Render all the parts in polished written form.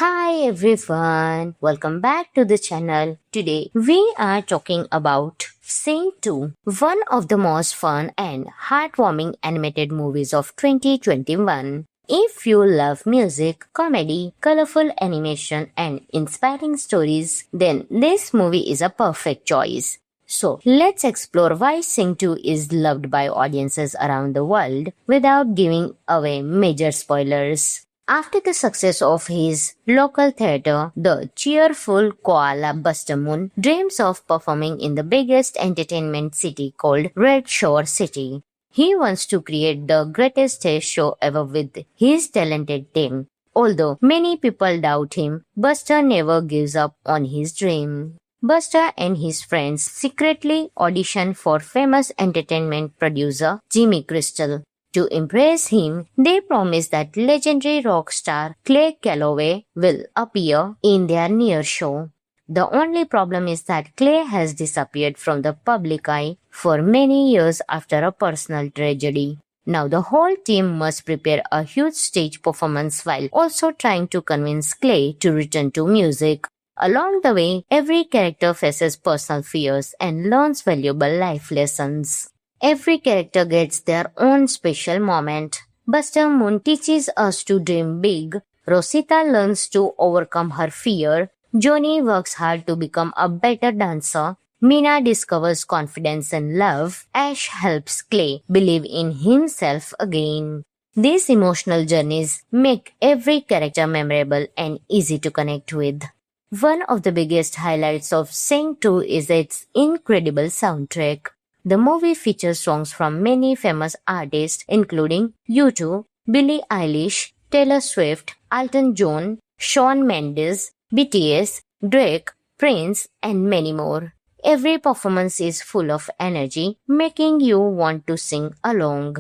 Hi everyone, welcome back to the channel. Today we are talking about Sing 2, one of the most fun and heartwarming animated movies of 2021. If you love music, comedy, colorful animation and inspiring stories, then this movie is a perfect choice. So, let's explore why Sing 2 is loved by audiences around the world without giving away major spoilers. After the success of his local theatre, the cheerful koala Buster Moon dreams of performing in the biggest entertainment city called Red Shore City. He wants to create the greatest stage show ever with his talented team. Although many people doubt him, Buster never gives up on his dream. Buster and his friends secretly audition for famous entertainment producer Jimmy Crystal. To impress him, they promise that legendary rock star Clay Calloway will appear in their near show. The only problem is that Clay has disappeared from the public eye for many years after a personal tragedy. Now the whole team must prepare a huge stage performance while also trying to convince Clay to return to music. Along the way, every character faces personal fears and learns valuable life lessons. Every character gets their own special moment. Buster Moon teaches us to dream big. Rosita learns to overcome her fear. Johnny works hard to become a better dancer. Mina discovers confidence and love. Ash helps Clay believe in himself again. These emotional journeys make every character memorable and easy to connect with. One of the biggest highlights of Sing 2 is its incredible soundtrack. The movie features songs from many famous artists including U2, Billie Eilish, Taylor Swift, Elton John, Shawn Mendes, BTS, Drake, Prince, and many more. Every performance is full of energy, making you want to sing along.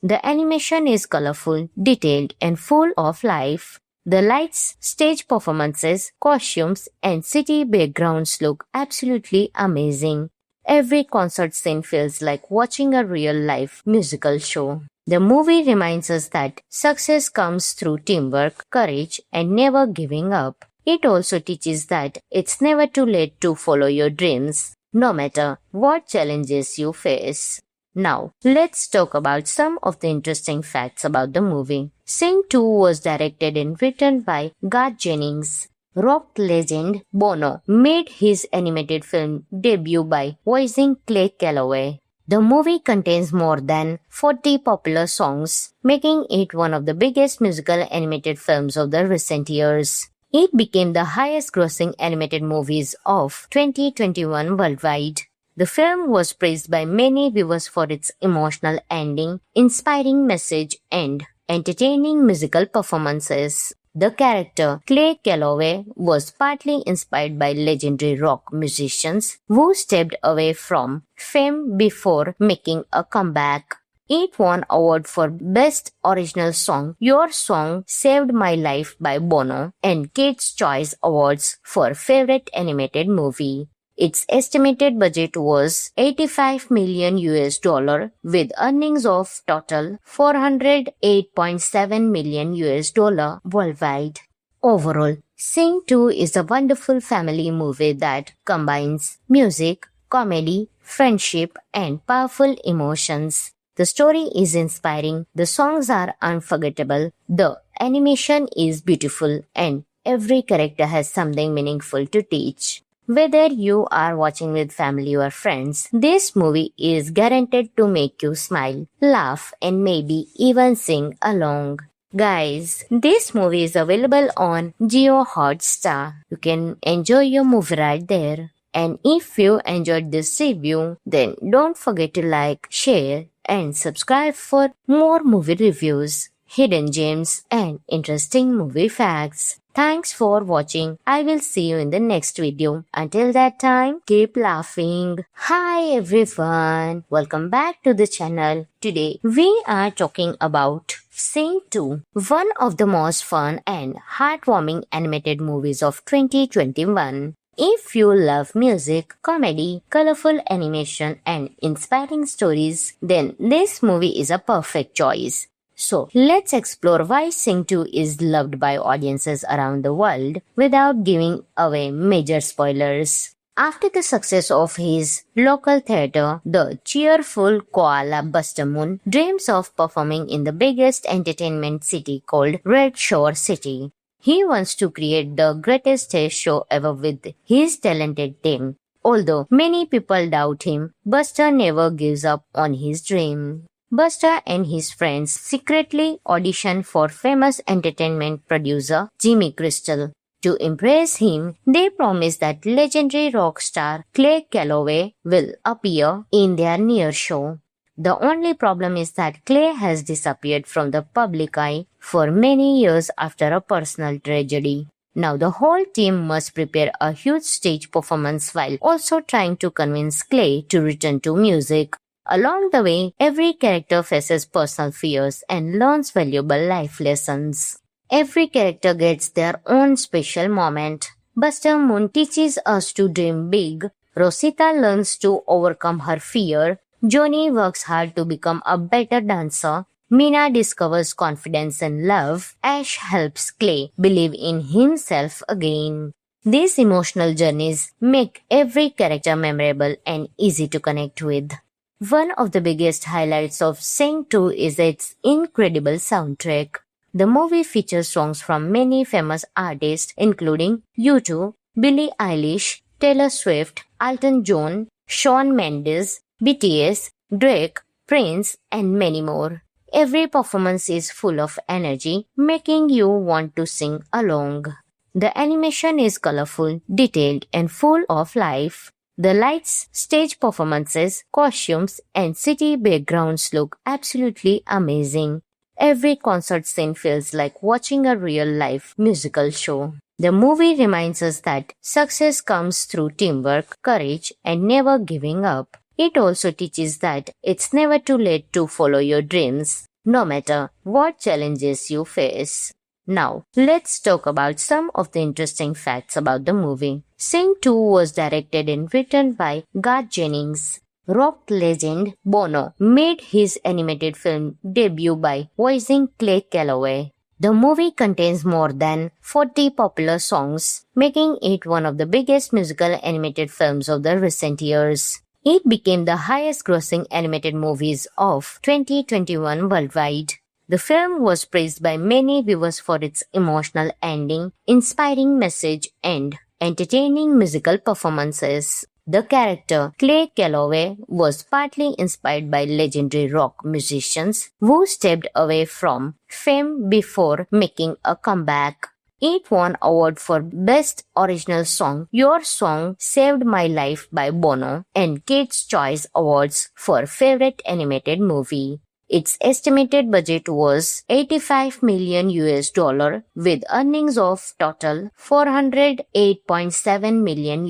The animation is colorful, detailed, and full of life. The lights, stage performances, costumes, and city backgrounds look absolutely amazing. Every concert scene feels like watching a real-life musical show. The movie reminds us that success comes through teamwork, courage, and never giving up. It also teaches that it's never too late to follow your dreams, no matter what challenges you face. Now, let's talk about some of the interesting facts about the movie. Sing 2 was directed and written by Garth Jennings. Rock legend Bono made his animated film debut by voicing Clay Calloway. The movie contains more than 40 popular songs, making it one of the biggest musical animated films of the recent years. It became the highest-grossing animated movies of 2021 worldwide. The film was praised by many viewers for its emotional ending, inspiring message, and entertaining musical performances. The character Clay Calloway was partly inspired by legendary rock musicians who stepped away from fame before making a comeback. It won award for Best Original Song, Your Song Saved My Life by Bono, and Kids' Choice Awards for Favorite Animated Movie. Its estimated budget was $85 million with earnings of total $408.7 million worldwide. Overall, Sing 2 is a wonderful family movie that combines music, comedy, friendship, and powerful emotions. The story is inspiring, the songs are unforgettable, the animation is beautiful, and every character has something meaningful to teach. Whether you are watching with family or friends, this movie is guaranteed to make you smile, laugh, and maybe even sing along. Guys, this movie is available on Jio Hotstar. You can enjoy your movie right there. And if you enjoyed this review, then don't forget to like, share, and subscribe for more movie reviews, hidden gems, and interesting movie facts. Thanks for watching. I will see you in the next video. Until that time, keep laughing. Hi everyone. Welcome back to the channel. Today, we are talking about Sing 2, one of the most fun and heartwarming animated movies of 2021. If you love music, comedy, colorful animation, and inspiring stories, then this movie is a perfect choice. So, let's explore why Sing 2 is loved by audiences around the world without giving away major spoilers. After the success of his local theatre, the cheerful koala Buster Moon dreams of performing in the biggest entertainment city called Red Shore City. He wants to create the greatest stage show ever with his talented team. Although many people doubt him, Buster never gives up on his dream. Buster and his friends secretly audition for famous entertainment producer Jimmy Crystal. To impress him, they promise that legendary rock star Clay Calloway will appear in their near show. The only problem is that Clay has disappeared from the public eye for many years after a personal tragedy. Now the whole team must prepare a huge stage performance while also trying to convince Clay to return to music. Along the way, every character faces personal fears and learns valuable life lessons. Every character gets their own special moment. Buster Moon teaches us to dream big. Rosita learns to overcome her fear. Johnny works hard to become a better dancer. Mina discovers confidence and love. Ash helps Clay believe in himself again. These emotional journeys make every character memorable and easy to connect with. One of the biggest highlights of Sing 2 is its incredible soundtrack. The movie features songs from many famous artists including U2, Billie Eilish, Taylor Swift, Elton John, Shawn Mendes, BTS, Drake, Prince, and many more. Every performance is full of energy, making you want to sing along. The animation is colorful, detailed, and full of life. The lights, stage performances, costumes, and city backgrounds look absolutely amazing. Every concert scene feels like watching a real-life musical show. The movie reminds us that success comes through teamwork, courage, and never giving up. It also teaches that it's never too late to follow your dreams, no matter what challenges you face. Now, let's talk about some of the interesting facts about the movie. Sing 2 was directed and written by Garth Jennings. Rock legend Bono made his animated film debut by voicing Clay Calloway. The movie contains more than 40 popular songs, making it one of the biggest musical animated films of the recent years. It became the highest-grossing animated movies of 2021 worldwide. The film was praised by many viewers for its emotional ending, inspiring message, and entertaining musical performances. The character Clay Calloway was partly inspired by legendary rock musicians who stepped away from fame before making a comeback. It won award for Best Original Song, Your Song Saved My Life by Bono, and Kids' Choice Awards for Favorite Animated Movie. Its estimated budget was $85 million with earnings of total $408.7 million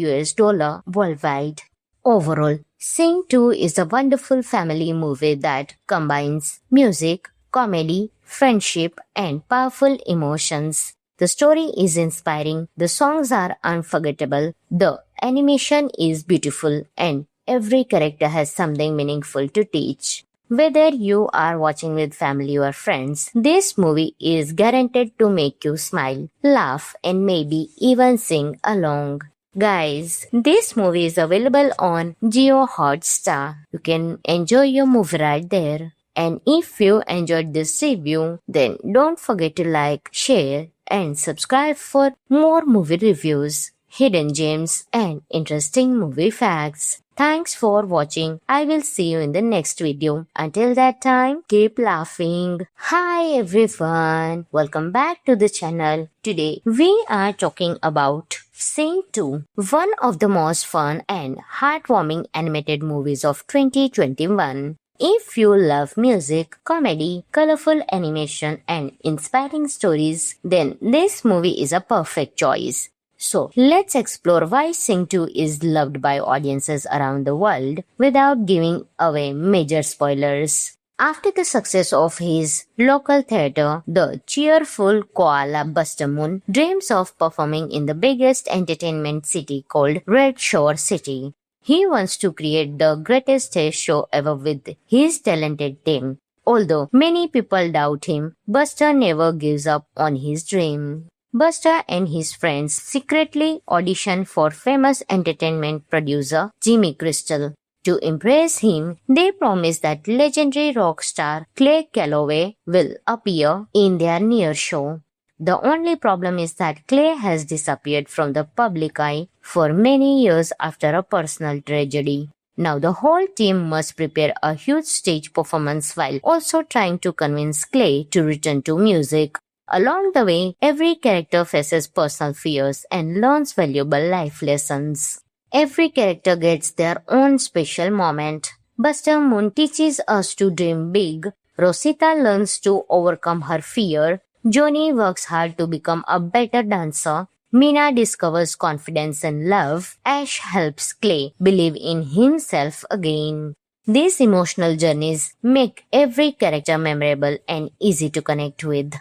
worldwide. Overall, Sing 2 is a wonderful family movie that combines music, comedy, friendship, and powerful emotions. The story is inspiring, the songs are unforgettable, the animation is beautiful, and every character has something meaningful to teach. Whether you are watching with family or friends, this movie is guaranteed to make you smile, laugh, and maybe even sing along. Guys, this movie is available on Jio Hotstar. You can enjoy your movie right there. And if you enjoyed this review, then don't forget to like, share, and subscribe for more movie reviews, hidden gems, and interesting movie facts. Thanks for watching. I will see you in the next video. Until that time, keep laughing. Hi everyone. Welcome back to the channel. Today, we are talking about Sing 2, one of the most fun and heartwarming animated movies of 2021. If you love music, comedy, colorful animation, and inspiring stories, then this movie is a perfect choice. So, let's explore why Sing 2 is loved by audiences around the world without giving away major spoilers. After the success of his local theatre, the cheerful koala Buster Moon dreams of performing in the biggest entertainment city called Red Shore City. He wants to create the greatest stage show ever with his talented team. Although many people doubt him, Buster never gives up on his dream. Buster and his friends secretly audition for famous entertainment producer Jimmy Crystal. To impress him, they promise that legendary rock star Clay Calloway will appear in their near show. The only problem is that Clay has disappeared from the public eye for many years after a personal tragedy. Now the whole team must prepare a huge stage performance while also trying to convince Clay to return to music. Along the way, every character faces personal fears and learns valuable life lessons. Every character gets their own special moment. Buster Moon teaches us to dream big. Rosita learns to overcome her fear. Johnny works hard to become a better dancer. Mina discovers confidence and love. Ash helps Clay believe in himself again. These emotional journeys make every character memorable and easy to connect with.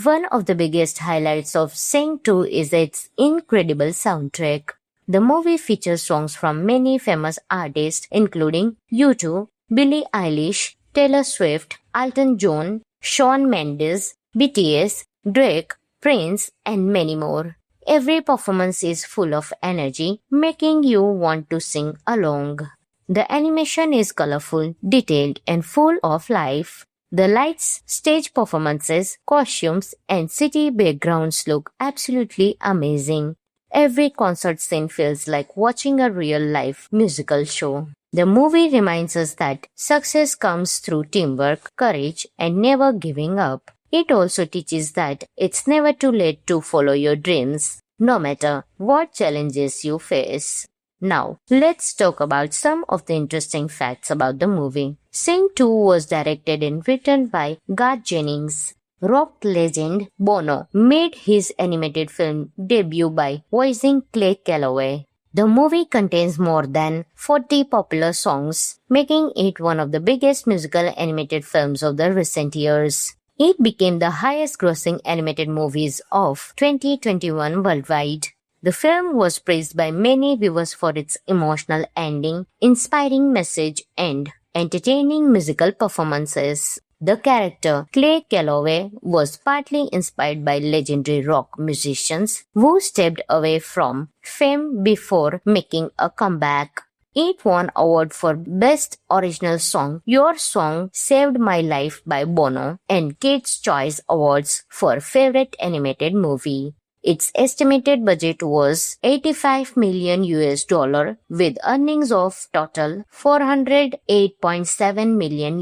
One of the biggest highlights of Sing 2 is its incredible soundtrack. The movie features songs from many famous artists including U2, Billie Eilish, Taylor Swift, Elton John, Shawn Mendes, BTS, Drake, Prince, and many more. Every performance is full of energy, making you want to sing along. The animation is colorful, detailed, and full of life. The lights, stage performances, costumes, and city backgrounds look absolutely amazing. Every concert scene feels like watching a real-life musical show. The movie reminds us that success comes through teamwork, courage, and never giving up. It also teaches that it's never too late to follow your dreams, no matter what challenges you face. Now, let's talk about some of the interesting facts about the movie. Sing 2 was directed and written by Garth Jennings. Rock legend Bono made his animated film debut by voicing Clay Calloway. The movie contains more than 40 popular songs, making it one of the biggest musical animated films of the recent years. It became the highest-grossing animated movies of 2021 worldwide. The film was praised by many viewers for its emotional ending, inspiring message, and entertaining musical performances. The character Clay Calloway was partly inspired by legendary rock musicians who stepped away from fame before making a comeback. It won award for Best Original Song, Your Song Saved My Life by Bono, and Kids' Choice Awards for Favorite Animated Movie. Its estimated budget was $85 million with earnings of total $408.7 million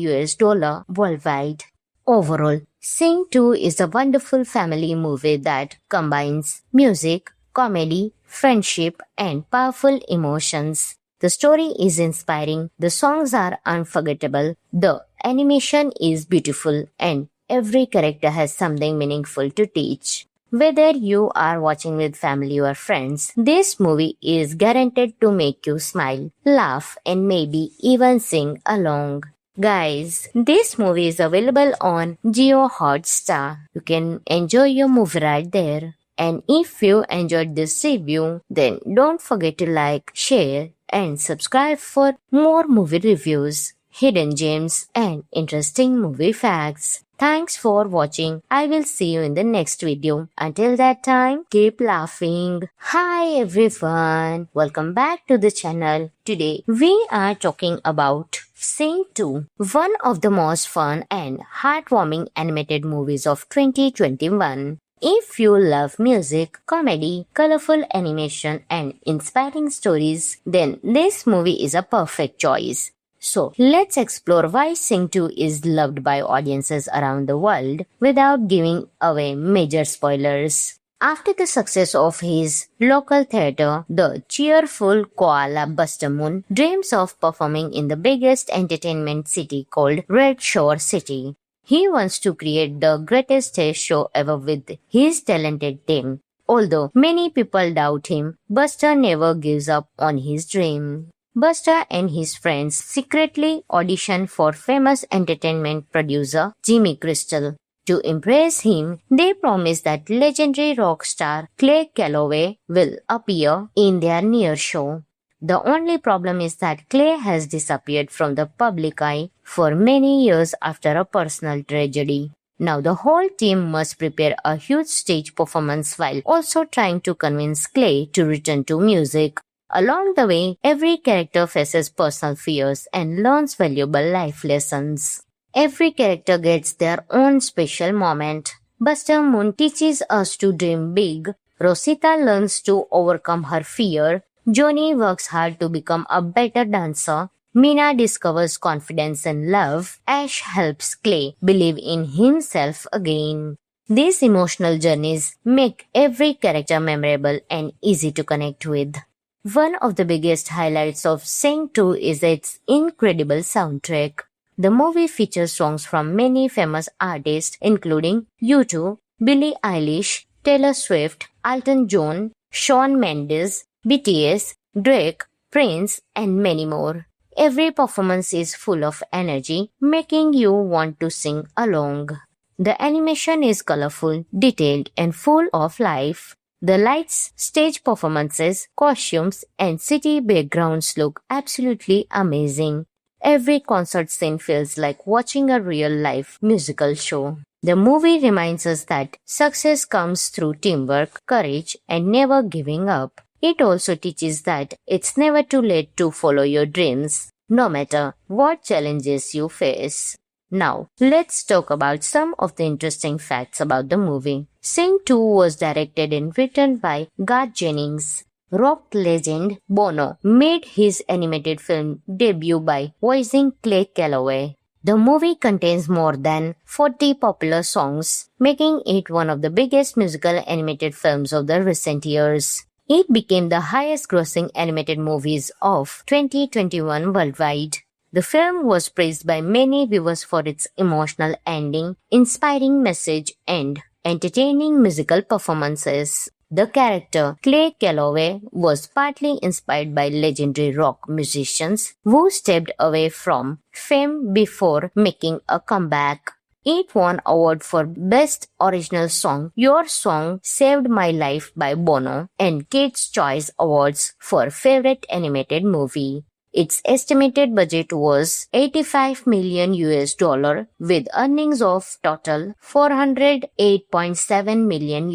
worldwide. Overall, Sing 2 is a wonderful family movie that combines music, comedy, friendship, and powerful emotions. The story is inspiring, the songs are unforgettable, the animation is beautiful, and every character has something meaningful to teach. Whether you are watching with family or friends, this movie is guaranteed to make you smile, laugh, and maybe even sing along. Guys, this movie is available on Jio Hotstar. You can enjoy your movie right there. And if you enjoyed this review, then don't forget to like, share, and subscribe for more movie reviews, hidden gems, and interesting movie facts. Thanks for watching. I will see you in the next video. Until that time, keep laughing. Hi everyone. Welcome back to the channel. Today, we are talking about Sing 2, one of the most fun and heartwarming animated movies of 2021. If you love music, comedy, colorful animation, and inspiring stories, then this movie is a perfect choice. So, let's explore why Sing 2 is loved by audiences around the world without giving away major spoilers. After the success of his local theater, the cheerful koala Buster Moon dreams of performing in the biggest entertainment city called Red Shore City. He wants to create the greatest stage show ever with his talented team. Although many people doubt him, Buster never gives up on his dream. Buster and his friends secretly audition for famous entertainment producer Jimmy Crystal. To impress him, they promise that legendary rock star Clay Calloway will appear in their near show. The only problem is that Clay has disappeared from the public eye for many years after a personal tragedy. Now the whole team must prepare a huge stage performance while also trying to convince Clay to return to music. Along the way, every character faces personal fears and learns valuable life lessons. Every character gets their own special moment. Buster Moon teaches us to dream big. Rosita learns to overcome her fear. Johnny works hard to become a better dancer. Mina discovers confidence and love. Ash helps Clay believe in himself again. These emotional journeys make every character memorable and easy to connect with. One of the biggest highlights of Sing 2 is its incredible soundtrack. The movie features songs from many famous artists including U2, Billie Eilish, Taylor Swift, Elton John, Shawn Mendes, BTS, Drake, Prince, and many more. Every performance is full of energy, making you want to sing along. The animation is colorful, detailed, and full of life. The lights, stage performances, costumes, and city backgrounds look absolutely amazing. Every concert scene feels like watching a real-life musical show. The movie reminds us that success comes through teamwork, courage, and never giving up. It also teaches that it's never too late to follow your dreams, no matter what challenges you face. Now, let's talk about some of the interesting facts about the movie. Sing 2 was directed and written by Garth Jennings. Rock legend Bono made his animated film debut by voicing Clay Calloway. The movie contains more than 40 popular songs, making it one of the biggest musical animated films of the recent years. It became the highest-grossing animated movies of 2021 worldwide. The film was praised by many viewers for its emotional ending, inspiring message, and entertaining musical performances. The character Clay Calloway was partly inspired by legendary rock musicians who stepped away from fame before making a comeback. It won award for Best Original Song, Your Song Saved My Life by Bono, and Kids' Choice Awards for Favorite Animated Movie. Its estimated budget was $85 million with earnings of total $408.7 million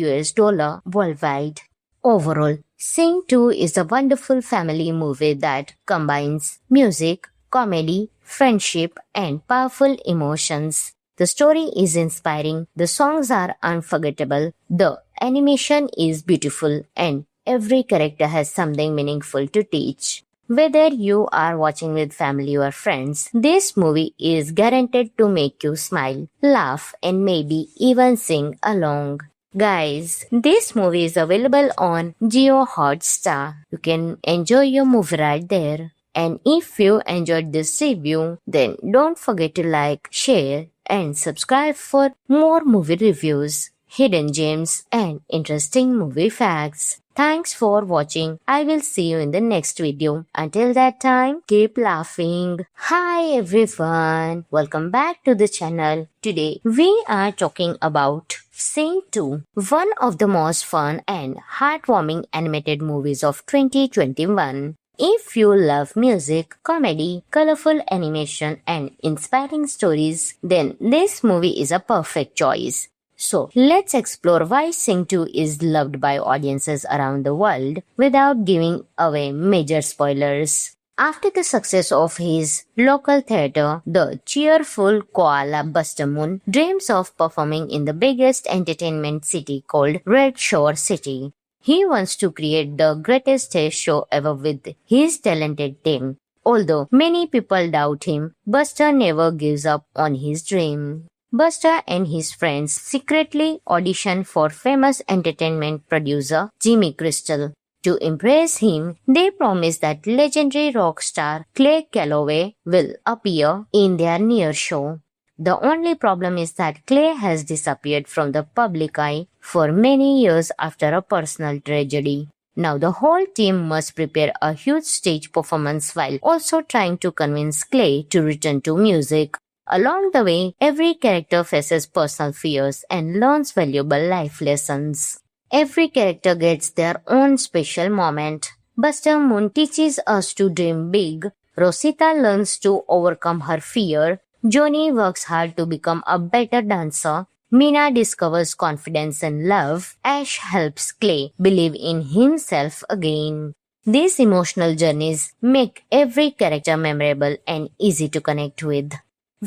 worldwide. Overall, Sing 2 is a wonderful family movie that combines music, comedy, friendship, and powerful emotions. The story is inspiring, the songs are unforgettable, the animation is beautiful, and every character has something meaningful to teach. Whether you are watching with family or friends, this movie is guaranteed to make you smile, laugh, and maybe even sing along. Guys, this movie is available on Jio Hotstar. You can enjoy your movie right there. And if you enjoyed this review, then don't forget to like, share, and subscribe for more movie reviews, hidden gems, and interesting movie facts. Thanks for watching. I will see you in the next video. Until that time, keep laughing. Hi everyone. Welcome back to the channel. Today, we are talking about Sing 2, one of the most fun and heartwarming animated movies of 2021. If you love music, comedy, colorful animation, and inspiring stories, then this movie is a perfect choice. So, let's explore why Sing 2 is loved by audiences around the world without giving away major spoilers. After the success of his local theater, the cheerful koala Buster Moon dreams of performing in the biggest entertainment city called Red Shore City. He wants to create the greatest stage show ever with his talented team. Although many people doubt him, Buster never gives up on his dream. Buster and his friends secretly audition for famous entertainment producer Jimmy Crystal. To impress him, they promise that legendary rock star Clay Calloway will appear in their near show. The only problem is that Clay has disappeared from the public eye for many years after a personal tragedy. Now the whole team must prepare a huge stage performance while also trying to convince Clay to return to music. Along the way, every character faces personal fears and learns valuable life lessons. Every character gets their own special moment. Buster Moon teaches us to dream big. Rosita learns to overcome her fear. Johnny works hard to become a better dancer. Mina discovers confidence and love. Ash helps Clay believe in himself again. These emotional journeys make every character memorable and easy to connect with.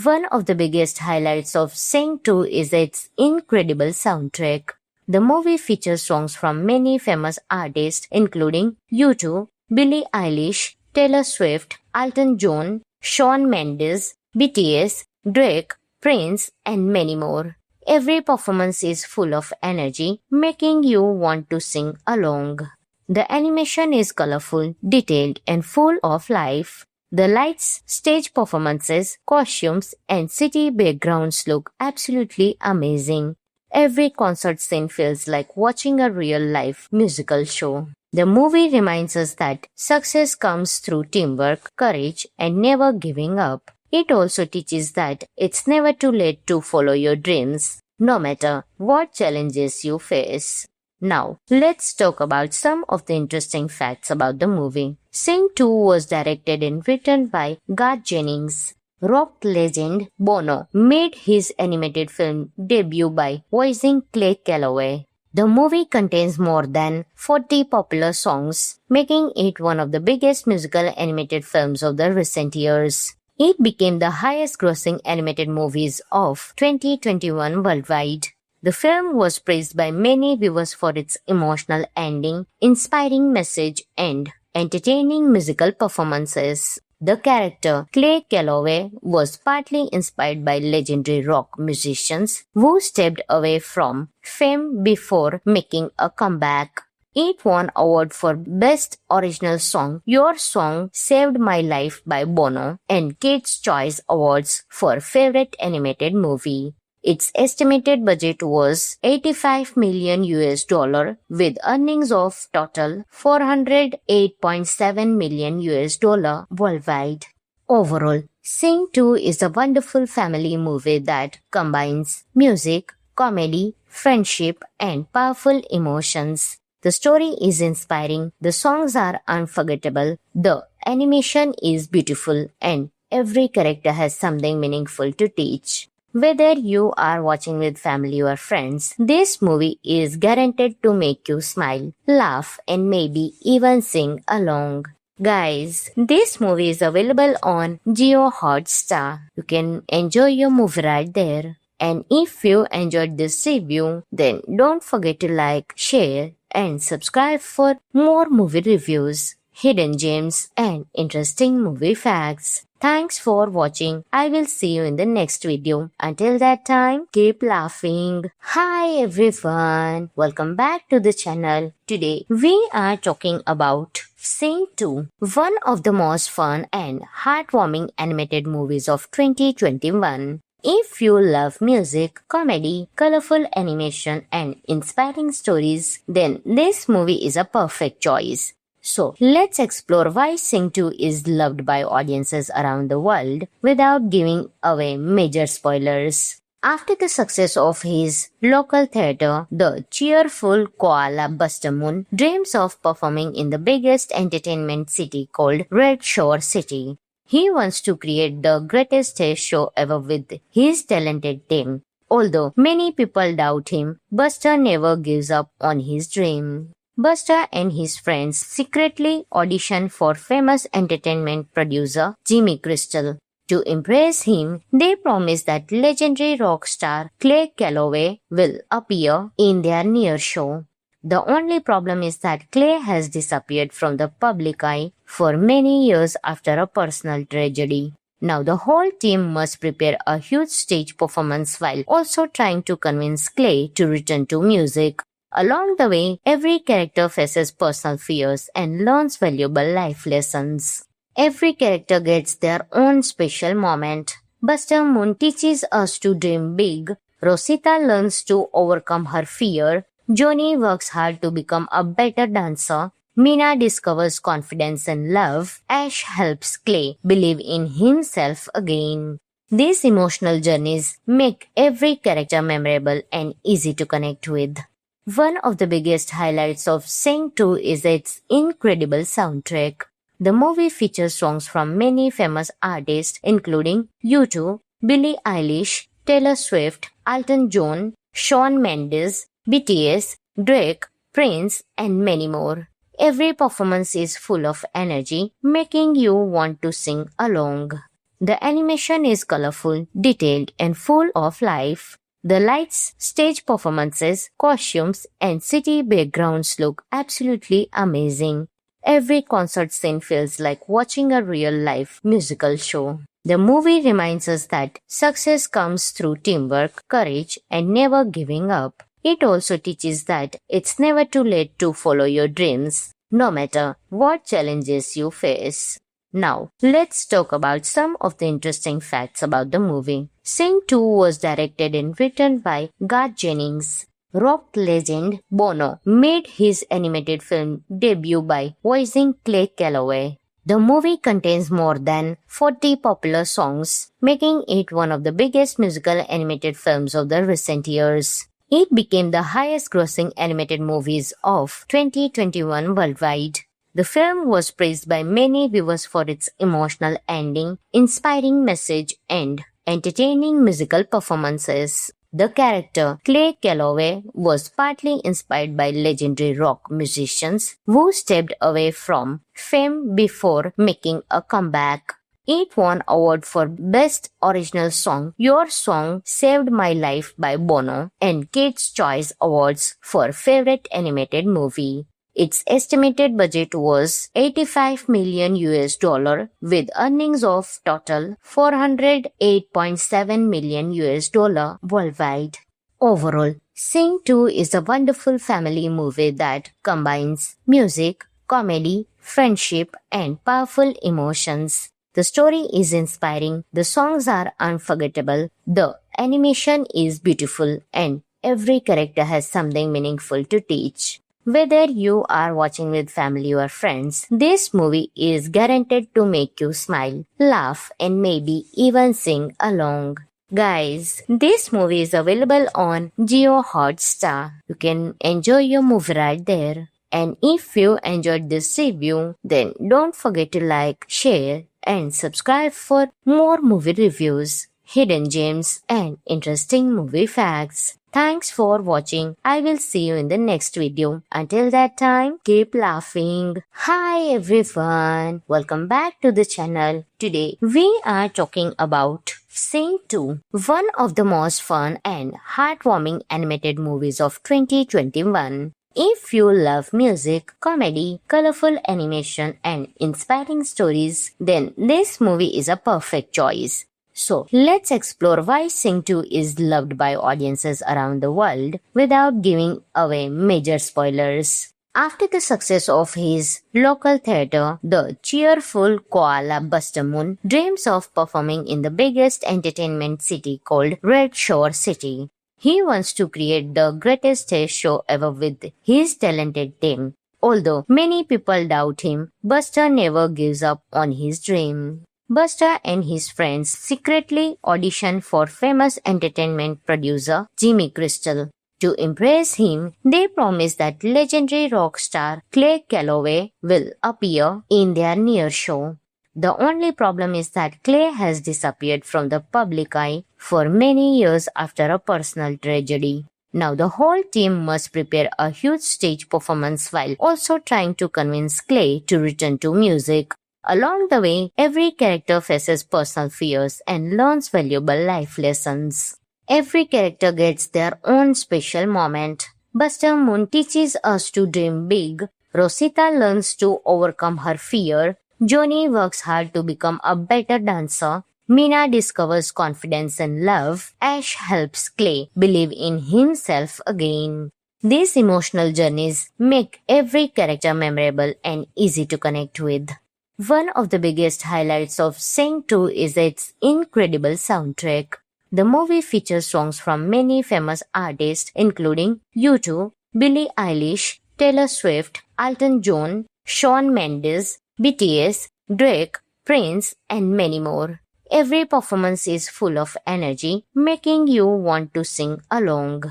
One of the biggest highlights of Sing 2 is its incredible soundtrack. The movie features songs from many famous artists including U2, Billie Eilish, Taylor Swift, Elton John, Shawn Mendes, BTS, Drake, Prince, and many more. Every performance is full of energy, making you want to sing along. The animation is colorful, detailed, and full of life. The lights, stage performances, costumes, and city backgrounds look absolutely amazing. Every concert scene feels like watching a real-life musical show. The movie reminds us that success comes through teamwork, courage, and never giving up. It also teaches that it's never too late to follow your dreams, no matter what challenges you face. Now, let's talk about some of the interesting facts about the movie. Sing 2 was directed and written by Garth Jennings. Rock legend Bono made his animated film debut by voicing Clay Calloway. The movie contains more than 40 popular songs, making it one of the biggest musical animated films of the recent years. It became the highest-grossing animated movies of 2021 worldwide. The film was praised by many viewers for its emotional ending, inspiring message, and entertaining musical performances. The character Clay Calloway was partly inspired by legendary rock musicians who stepped away from fame before making a comeback. It won award for Best Original Song, Your Song Saved My Life by Bono, and Kids' Choice Awards for Favorite Animated Movie. Its estimated budget was $85 million with earnings of total $408.7 million worldwide. Overall, Sing 2 is a wonderful family movie that combines music, comedy, friendship, and powerful emotions. The story is inspiring, the songs are unforgettable, the animation is beautiful, and every character has something meaningful to teach. Whether you are watching with family or friends, this movie is guaranteed to make you smile, laugh, and maybe even sing along. Guys, this movie is available on Jio Hotstar. You can enjoy your movie right there. And if you enjoyed this review, then don't forget to like, share, and subscribe for more movie reviews, hidden gems, and interesting movie facts. Thanks for watching. I will see you in the next video. Until that time, keep laughing. Hi everyone. Welcome back to the channel. Today, we are talking about Sing 2, one of the most fun and heartwarming animated movies of 2021. If you love music, comedy, colorful animation, and inspiring stories, then this movie is a perfect choice. So, let's explore why Sing 2 is loved by audiences around the world without giving away major spoilers. After the success of his local theater, the cheerful koala Buster Moon dreams of performing in the biggest entertainment city called Red Shore City. He wants to create the greatest stage show ever with his talented team. Although many people doubt him, Buster never gives up on his dream. Buster and his friends secretly audition for famous entertainment producer Jimmy Crystal. To impress him, they promise that legendary rock star Clay Calloway will appear in their near show. The only problem is that Clay has disappeared from the public eye for many years after a personal tragedy. Now the whole team must prepare a huge stage performance while also trying to convince Clay to return to music. Along the way, every character faces personal fears and learns valuable life lessons. Every character gets their own special moment. Buster Moon teaches us to dream big. Rosita learns to overcome her fear. Johnny works hard to become a better dancer. Mina discovers confidence and love. Ash helps Clay believe in himself again. These emotional journeys make every character memorable and easy to connect with. One of the biggest highlights of Sing 2 is its incredible soundtrack. The movie features songs from many famous artists including U2, Billie Eilish, Taylor Swift, Elton John, Shawn Mendes, BTS, Drake, Prince, and many more. Every performance is full of energy, making you want to sing along. The animation is colorful, detailed, and full of life. The lights, stage performances, costumes, and city backgrounds look absolutely amazing. Every concert scene feels like watching a real-life musical show. The movie reminds us that success comes through teamwork, courage, and never giving up. It also teaches that it's never too late to follow your dreams, no matter what challenges you face. Now, let's talk about some of the interesting facts about the movie. Sing 2 was directed and written by Garth Jennings. Rock legend Bono made his animated film debut by voicing Clay Calloway. The movie contains more than 40 popular songs, making it one of the biggest musical animated films of the recent years. It became the highest-grossing animated movies of 2021 worldwide. The film was praised by many viewers for its emotional ending, inspiring message, and entertaining musical performances. The character Clay Calloway was partly inspired by legendary rock musicians who stepped away from fame before making a comeback. It won award for Best Original Song, Your Song Saved My Life by Bono, and Kids' Choice Awards for Favorite Animated Movie. Its estimated budget was $85 million with earnings of total $408.7 million worldwide. Overall, Sing 2 is a wonderful family movie that combines music, comedy, friendship, and powerful emotions. The story is inspiring, the songs are unforgettable, the animation is beautiful, and every character has something meaningful to teach. Whether you are watching with family or friends, this movie is guaranteed to make you smile, laugh, and maybe even sing along. Guys, this movie is available on Jio Hotstar. You can enjoy your movie right there. And if you enjoyed this review, then don't forget to like, share, and subscribe for more movie reviews, hidden gems, and interesting movie facts. Thanks for watching. I will see you in the next video. Until that time, keep laughing. Hi everyone. Welcome back to the channel. Today, we are talking about Sing 2, one of the most fun and heartwarming animated movies of 2021. If you love music, comedy, colorful animation, and inspiring stories, then this movie is a perfect choice. So, let's explore why Sing 2 is loved by audiences around the world without giving away major spoilers. After the success of his local theater, the cheerful koala Buster Moon dreams of performing in the biggest entertainment city called Red Shore City. He wants to create the greatest stage show ever with his talented team. Although many people doubt him, Buster never gives up on his dream. Buster and his friends secretly audition for famous entertainment producer Jimmy Crystal. To impress him, they promise that legendary rock star Clay Calloway will appear in their near show. The only problem is that Clay has disappeared from the public eye for many years after a personal tragedy. Now the whole team must prepare a huge stage performance while also trying to convince Clay to return to music. Along the way, every character faces personal fears and learns valuable life lessons. Every character gets their own special moment. Buster Moon teaches us to dream big. Rosita learns to overcome her fear. Johnny works hard to become a better dancer. Mina discovers confidence and love. Ash helps Clay believe in himself again. These emotional journeys make every character memorable and easy to connect with. One of the biggest highlights of Sing 2 is its incredible soundtrack. The movie features songs from many famous artists including U2, Billie Eilish, Taylor Swift, Elton John, Shawn Mendes, BTS, Drake, Prince, and many more. Every performance is full of energy, making you want to sing along.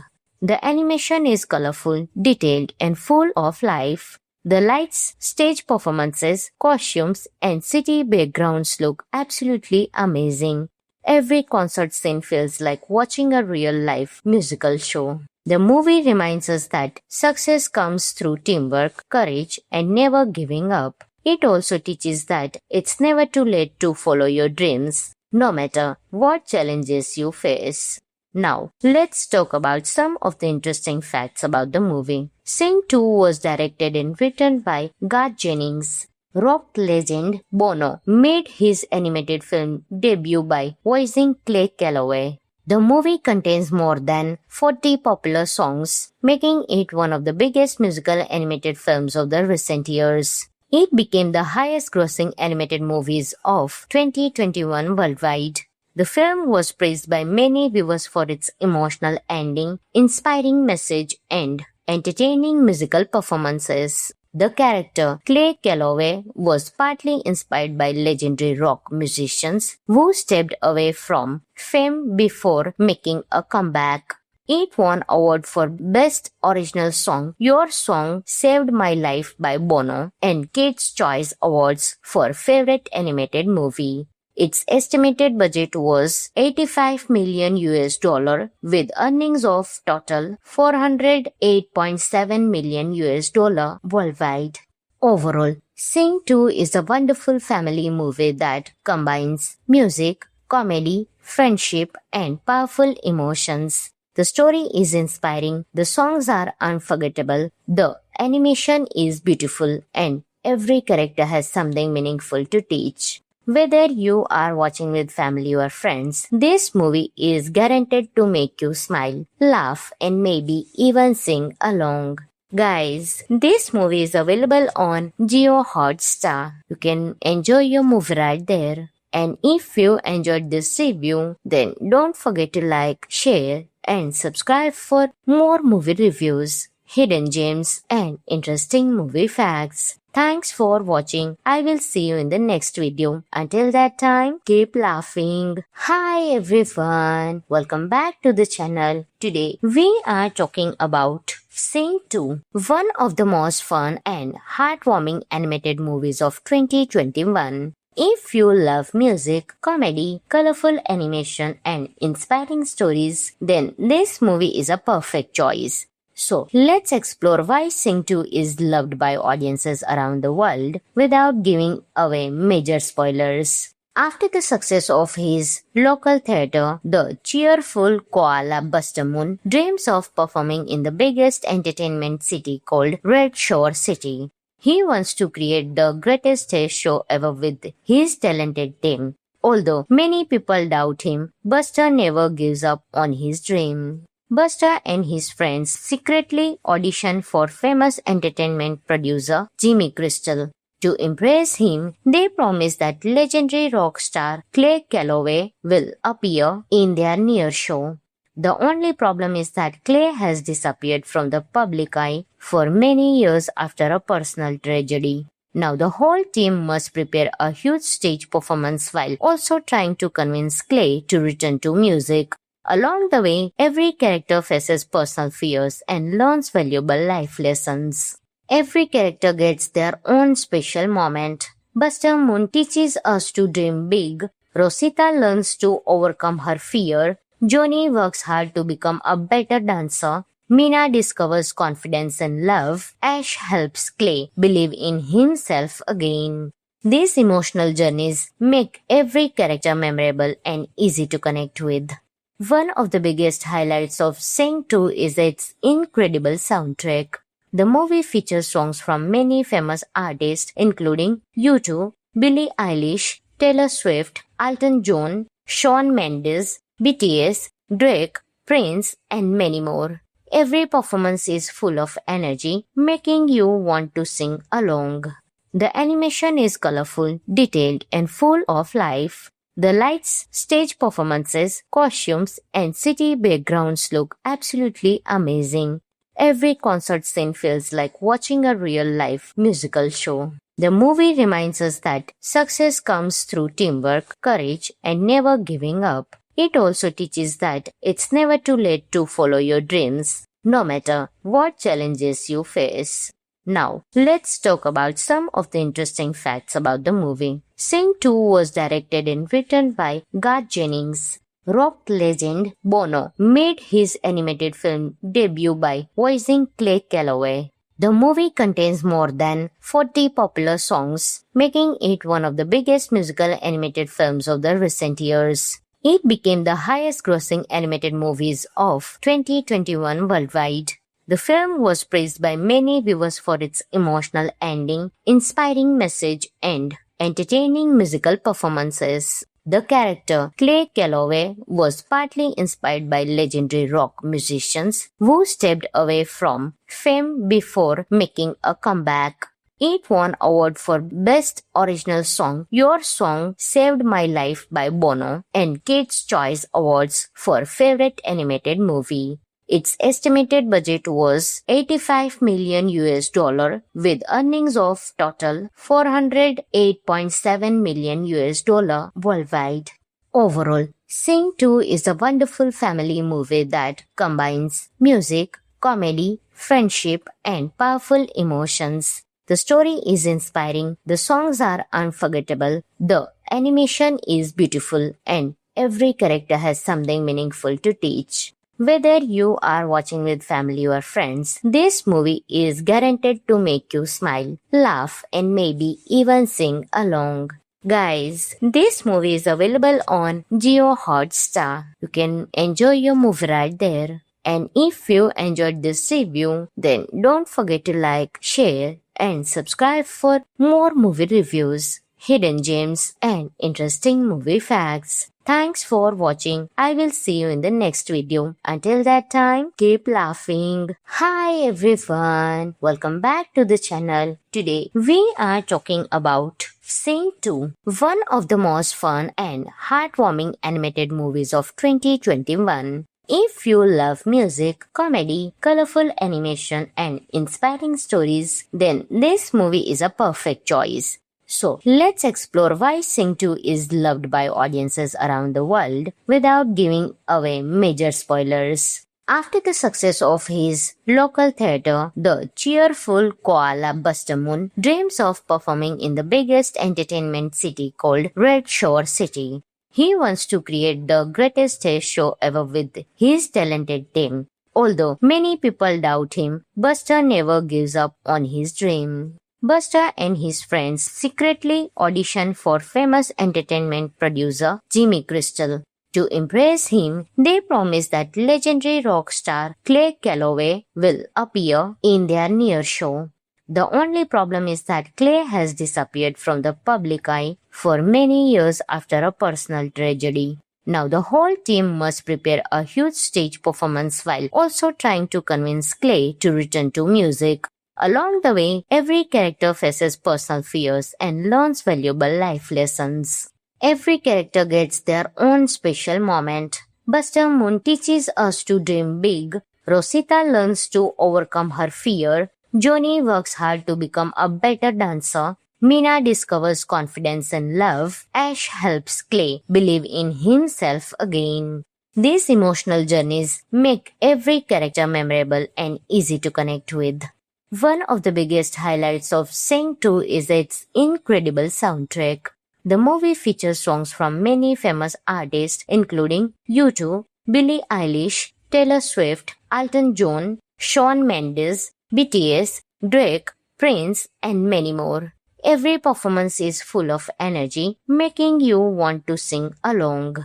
The animation is colorful, detailed, and full of life. The lights, stage performances, costumes, and city backgrounds look absolutely amazing. Every concert scene feels like watching a real-life musical show. The movie reminds us that success comes through teamwork, courage, and never giving up. It also teaches that it's never too late to follow your dreams, no matter what challenges you face. Now, let's talk about some of the interesting facts about the movie. Sing 2 was directed and written by Garth Jennings. Rock legend Bono made his animated film debut by voicing Clay Calloway. The movie contains more than 40 popular songs, making it one of the biggest musical animated films of the recent years. It became the highest-grossing animated movies of 2021 worldwide. The film was praised by many viewers for its emotional ending, inspiring message, and entertaining musical performances. The character Clay Calloway was partly inspired by legendary rock musicians who stepped away from fame before making a comeback. It won award for Best Original Song, Your Song Saved My Life by Bono, and Kids' Choice Awards for Favorite Animated Movie. Its estimated budget was $85 million with earnings of total $408.7 million worldwide. Overall, Sing 2 is a wonderful family movie that combines music, comedy, friendship, and powerful emotions. The story is inspiring, the songs are unforgettable, the animation is beautiful, and every character has something meaningful to teach. Whether you are watching with family or friends, this movie is guaranteed to make you smile, laugh, and maybe even sing along. Guys, this movie is available on Jio Hotstar. You can enjoy your movie right there. And if you enjoyed this review, then don't forget to like, share, and subscribe for more movie reviews, hidden gems, and interesting movie facts. Thanks for watching. I will see you in the next video. Until that time, keep laughing. Hi everyone. Welcome back to the channel. Today, we are talking about Sing 2, one of the most fun and heartwarming animated movies of 2021. If you love music, comedy, colorful animation, and inspiring stories, then this movie is a perfect choice. So, let's explore why Sing 2 is loved by audiences around the world without giving away major spoilers. After the success of his local theater, the cheerful koala Buster Moon dreams of performing in the biggest entertainment city called Red Shore City. He wants to create the greatest stage show ever with his talented team. Although many people doubt him, Buster never gives up on his dream. Buster and his friends secretly audition for famous entertainment producer Jimmy Crystal. To impress him, they promise that legendary rock star Clay Calloway will appear in their near show. The only problem is that Clay has disappeared from the public eye for many years after a personal tragedy. Now the whole team must prepare a huge stage performance while also trying to convince Clay to return to music. Along the way, every character faces personal fears and learns valuable life lessons. Every character gets their own special moment. Buster Moon teaches us to dream big. Rosita learns to overcome her fear. Johnny works hard to become a better dancer. Mina discovers confidence and love. Ash helps Clay believe in himself again. These emotional journeys make every character memorable and easy to connect with. One of the biggest highlights of Sing 2 is its incredible soundtrack. The movie features songs from many famous artists including U2, Billie Eilish, Taylor Swift, Elton John, Shawn Mendes, BTS, Drake, Prince, and many more. Every performance is full of energy, making you want to sing along. The animation is colorful, detailed, and full of life. The lights, stage performances, costumes, and city backgrounds look absolutely amazing. Every concert scene feels like watching a real-life musical show. The movie reminds us that success comes through teamwork, courage, and never giving up. It also teaches that it's never too late to follow your dreams, no matter what challenges you face. Now, let's talk about some of the interesting facts about the movie. Sing 2 was directed and written by Garth Jennings. Rock legend Bono made his animated film debut by voicing Clay Calloway. The movie contains more than 40 popular songs, making it one of the biggest musical animated films of the recent years. It became the highest-grossing animated movies of 2021 worldwide. The film was praised by many viewers for its emotional ending, inspiring message, and entertaining musical performances. The character Clay Calloway was partly inspired by legendary rock musicians who stepped away from fame before making a comeback. It won award for Best Original Song, Your Song Saved My Life by Bono, and Kids' Choice Awards for Favorite Animated Movie. Its estimated budget was $85 million with earnings of total $408.7 million worldwide. Overall, Sing 2 is a wonderful family movie that combines music, comedy, friendship, and powerful emotions. The story is inspiring, the songs are unforgettable, the animation is beautiful, and every character has something meaningful to teach. Whether you are watching with family or friends, this movie is guaranteed to make you smile, laugh, and maybe even sing along. Guys, this movie is available on Jio Hotstar. You can enjoy your movie right there. And if you enjoyed this review, then don't forget to like, share, and subscribe for more movie reviews, hidden gems, and interesting movie facts. Thanks for watching. I will see you in the next video. Until that time, keep laughing. Hi everyone. Welcome back to the channel. Today, we are talking about Sing 2, one of the most fun and heartwarming animated movies of 2021. If you love music, comedy, colorful animation, and inspiring stories, then this movie is a perfect choice. So, let's explore why Sing 2 is loved by audiences around the world without giving away major spoilers. After the success of his local theater, the cheerful koala Buster Moon dreams of performing in the biggest entertainment city called Red Shore City. He wants to create the greatest stage show ever with his talented team. Although many people doubt him, Buster never gives up on his dream. Buster and his friends secretly audition for famous entertainment producer Jimmy Crystal. To impress him, they promise that legendary rock star Clay Calloway will appear in their near show. The only problem is that Clay has disappeared from the public eye for many years after a personal tragedy. Now the whole team must prepare a huge stage performance while also trying to convince Clay to return to music. Along the way, every character faces personal fears and learns valuable life lessons. Every character gets their own special moment. Buster Moon teaches us to dream big. Rosita learns to overcome her fear. Johnny works hard to become a better dancer. Mina discovers confidence and love. Ash helps Clay believe in himself again. These emotional journeys make every character memorable and easy to connect with. One of the biggest highlights of Sing 2 is its incredible soundtrack. The movie features songs from many famous artists including U2, Billie Eilish, Taylor Swift, Elton John, Shawn Mendes, BTS, Drake, Prince, and many more. Every performance is full of energy, making you want to sing along.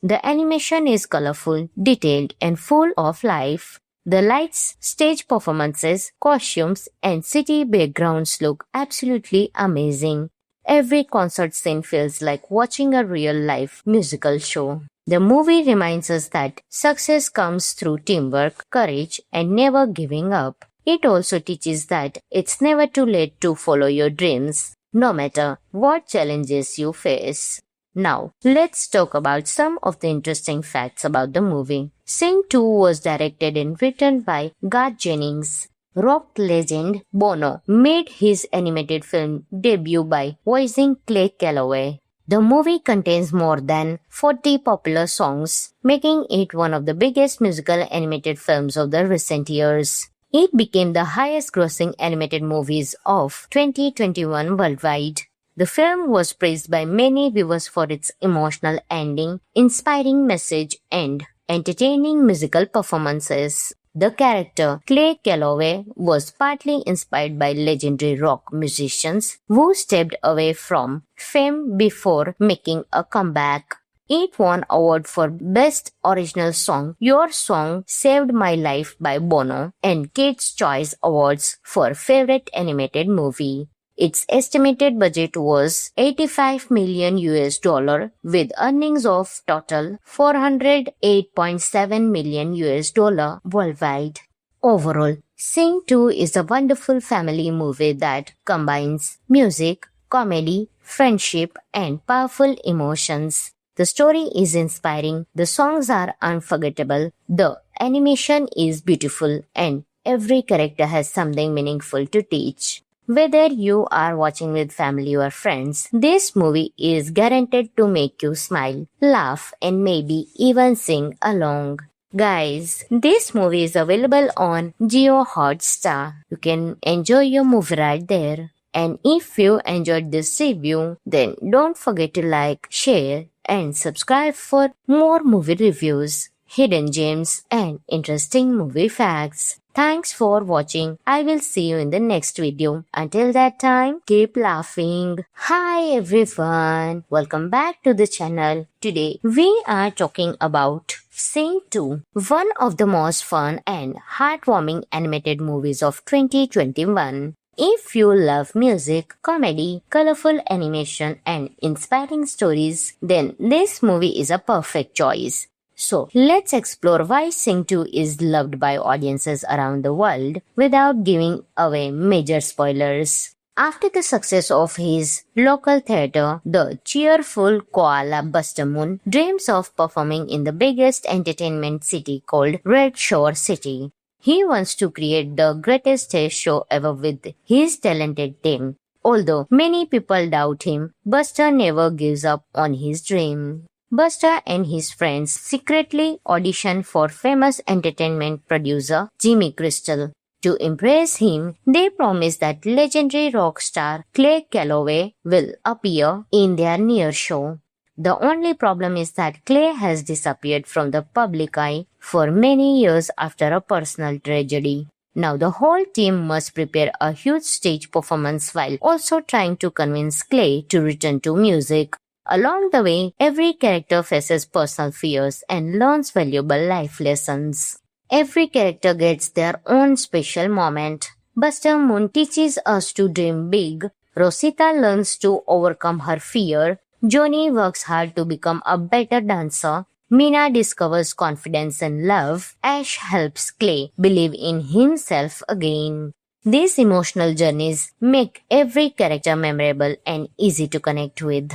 The animation is colorful, detailed, and full of life. The lights, stage performances, costumes, and city backgrounds look absolutely amazing. Every concert scene feels like watching a real-life musical show. The movie reminds us that success comes through teamwork, courage, and never giving up. It also teaches that it's never too late to follow your dreams, no matter what challenges you face. Now, let's talk about some of the interesting facts about the movie. Sing 2 was directed and written by Garth Jennings. Rock legend Bono made his animated film debut by voicing Clay Calloway. The movie contains more than 40 popular songs, making it one of the biggest musical animated films of the recent years. It became the highest-grossing animated movies of 2021 worldwide. The film was praised by many viewers for its emotional ending, inspiring message, and entertaining musical performances. The character Clay Calloway was partly inspired by legendary rock musicians who stepped away from fame before making a comeback. It won award for Best Original Song, Your Song Saved My Life by Bono, and Kids' Choice Awards for Favorite Animated Movie. Its estimated budget was 85 million US dollar with earnings of total 408.7 million US dollar worldwide. Overall, Sing 2 is a wonderful family movie that combines music, comedy, friendship, and powerful emotions. The story is inspiring, the songs are unforgettable, the animation is beautiful, and every character has something meaningful to teach. Whether you are watching with family or friends, this movie is guaranteed to make you smile, laugh, and maybe even sing along. Guys, this movie is available on Jio Hotstar. You can enjoy your movie right there. And if you enjoyed this review, then don't forget to like, share, and subscribe for more movie reviews, hidden gems, and interesting movie facts. Thanks for watching. I will see you in the next video. Until that time, keep laughing. Hi everyone. Welcome back to the channel. Today, we are talking about Sing 2, one of the most fun and heartwarming animated movies of 2021. If you love music, comedy, colorful animation, and inspiring stories, then this movie is a perfect choice. So, let's explore why Sing 2 is loved by audiences around the world without giving away major spoilers. After the success of his local theater, the cheerful koala Buster Moon dreams of performing in the biggest entertainment city called Red Shore City. He wants to create the greatest stage show ever with his talented team. Although many people doubt him, Buster never gives up on his dream. Buster and his friends secretly audition for famous entertainment producer Jimmy Crystal. To impress him, they promise that legendary rock star Clay Calloway will appear in their near show. The only problem is that Clay has disappeared from the public eye for many years after a personal tragedy. Now the whole team must prepare a huge stage performance while also trying to convince Clay to return to music. Along the way, every character faces personal fears and learns valuable life lessons. Every character gets their own special moment. Buster Moon teaches us to dream big. Rosita learns to overcome her fear. Johnny works hard to become a better dancer. Mina discovers confidence and love. Ash helps Clay believe in himself again. These emotional journeys make every character memorable and easy to connect with.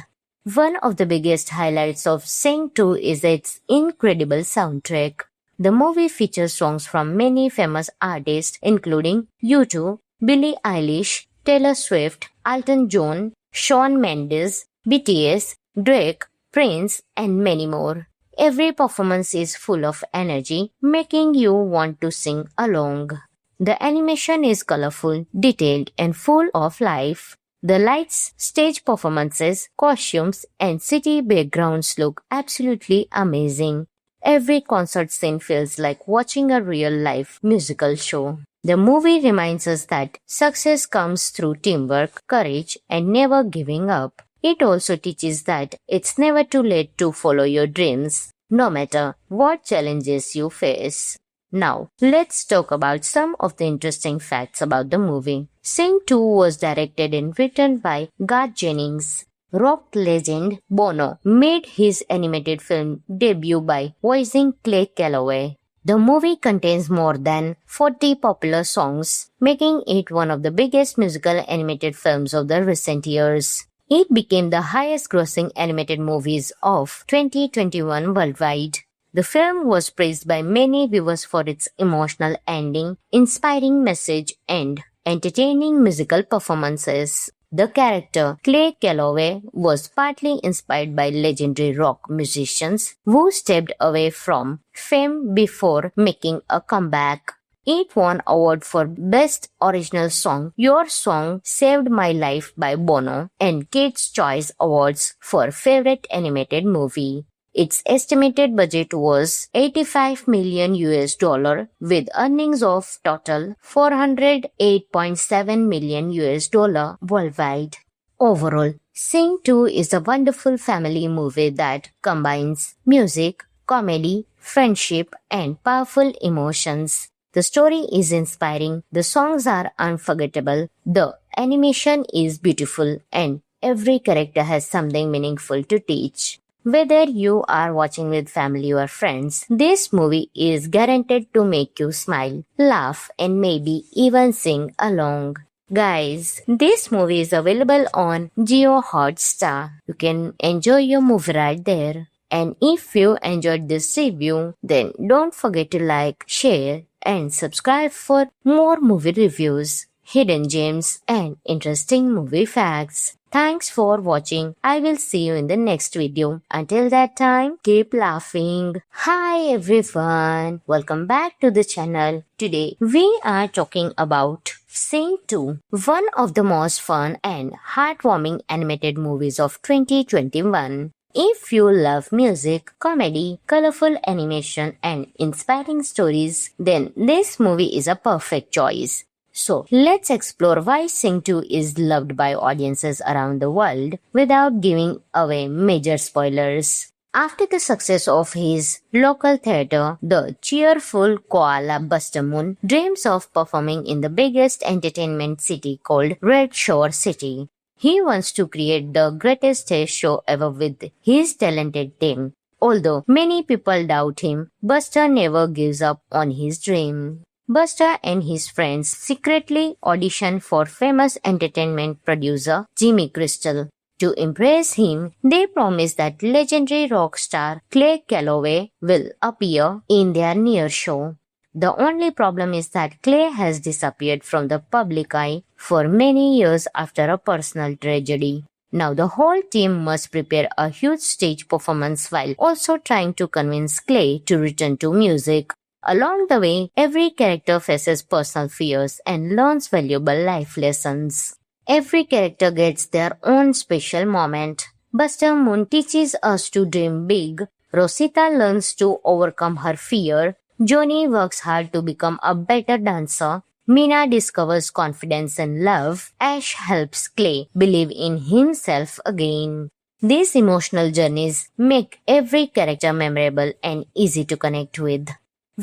One of the biggest highlights of Sing 2 is its incredible soundtrack. The movie features songs from many famous artists including U2, Billie Eilish, Taylor Swift, Elton John, Shawn Mendes, BTS, Drake, Prince, and many more. Every performance is full of energy, making you want to sing along. The animation is colorful, detailed, and full of life. The lights, stage performances, costumes, and city backgrounds look absolutely amazing. Every concert scene feels like watching a real-life musical show. The movie reminds us that success comes through teamwork, courage, and never giving up. It also teaches that it's never too late to follow your dreams, no matter what challenges you face. Now, let's talk about some of the interesting facts about the movie. Sing 2 was directed and written by Garth Jennings. Rock legend Bono made his animated film debut by voicing Clay Calloway. The movie contains more than 40 popular songs, making it one of the biggest musical animated films of the recent years. It became the highest-grossing animated movies of 2021 worldwide. The film was praised by many viewers for its emotional ending, inspiring message, and entertaining musical performances. The character Clay Calloway was partly inspired by legendary rock musicians who stepped away from fame before making a comeback. It won award for Best Original Song, Your Song Saved My Life by Bono, and Kids' Choice Awards for Favorite Animated Movie. Its estimated budget was 85 million US dollar with earnings of total 408.7 million US dollar worldwide. Overall, Sing 2 is a wonderful family movie that combines music, comedy, friendship, and powerful emotions. The story is inspiring, the songs are unforgettable, the animation is beautiful, and every character has something meaningful to teach. Whether you are watching with family or friends, this movie is guaranteed to make you smile, laugh, and maybe even sing along. Guys, this movie is available on Jio Hotstar. You can enjoy your movie right there. And if you enjoyed this review, then don't forget to like, share, and subscribe for more movie reviews, hidden gems, and interesting movie facts. Thanks for watching. I will see you in the next video. Until that time, keep laughing. Hi everyone. Welcome back to the channel. Today, we are talking about Sing 2, one of the most fun and heartwarming animated movies of 2021. If you love music, comedy, colorful animation, and inspiring stories, then this movie is a perfect choice. So, let's explore why Sing 2 is loved by audiences around the world without giving away major spoilers. After the success of his local theater, the cheerful koala Buster Moon dreams of performing in the biggest entertainment city called Red Shore City. He wants to create the greatest stage show ever with his talented team. Although many people doubt him, Buster never gives up on his dream. Buster and his friends secretly audition for famous entertainment producer Jimmy Crystal. To impress him, they promise that legendary rock star Clay Calloway will appear in their near show. The only problem is that Clay has disappeared from the public eye for many years after a personal tragedy. Now the whole team must prepare a huge stage performance while also trying to convince Clay to return to music. Along the way, every character faces personal fears and learns valuable life lessons. Every character gets their own special moment. Buster Moon teaches us to dream big. Rosita learns to overcome her fear. Johnny works hard to become a better dancer. Mina discovers confidence and love. Ash helps Clay believe in himself again. These emotional journeys make every character memorable and easy to connect with.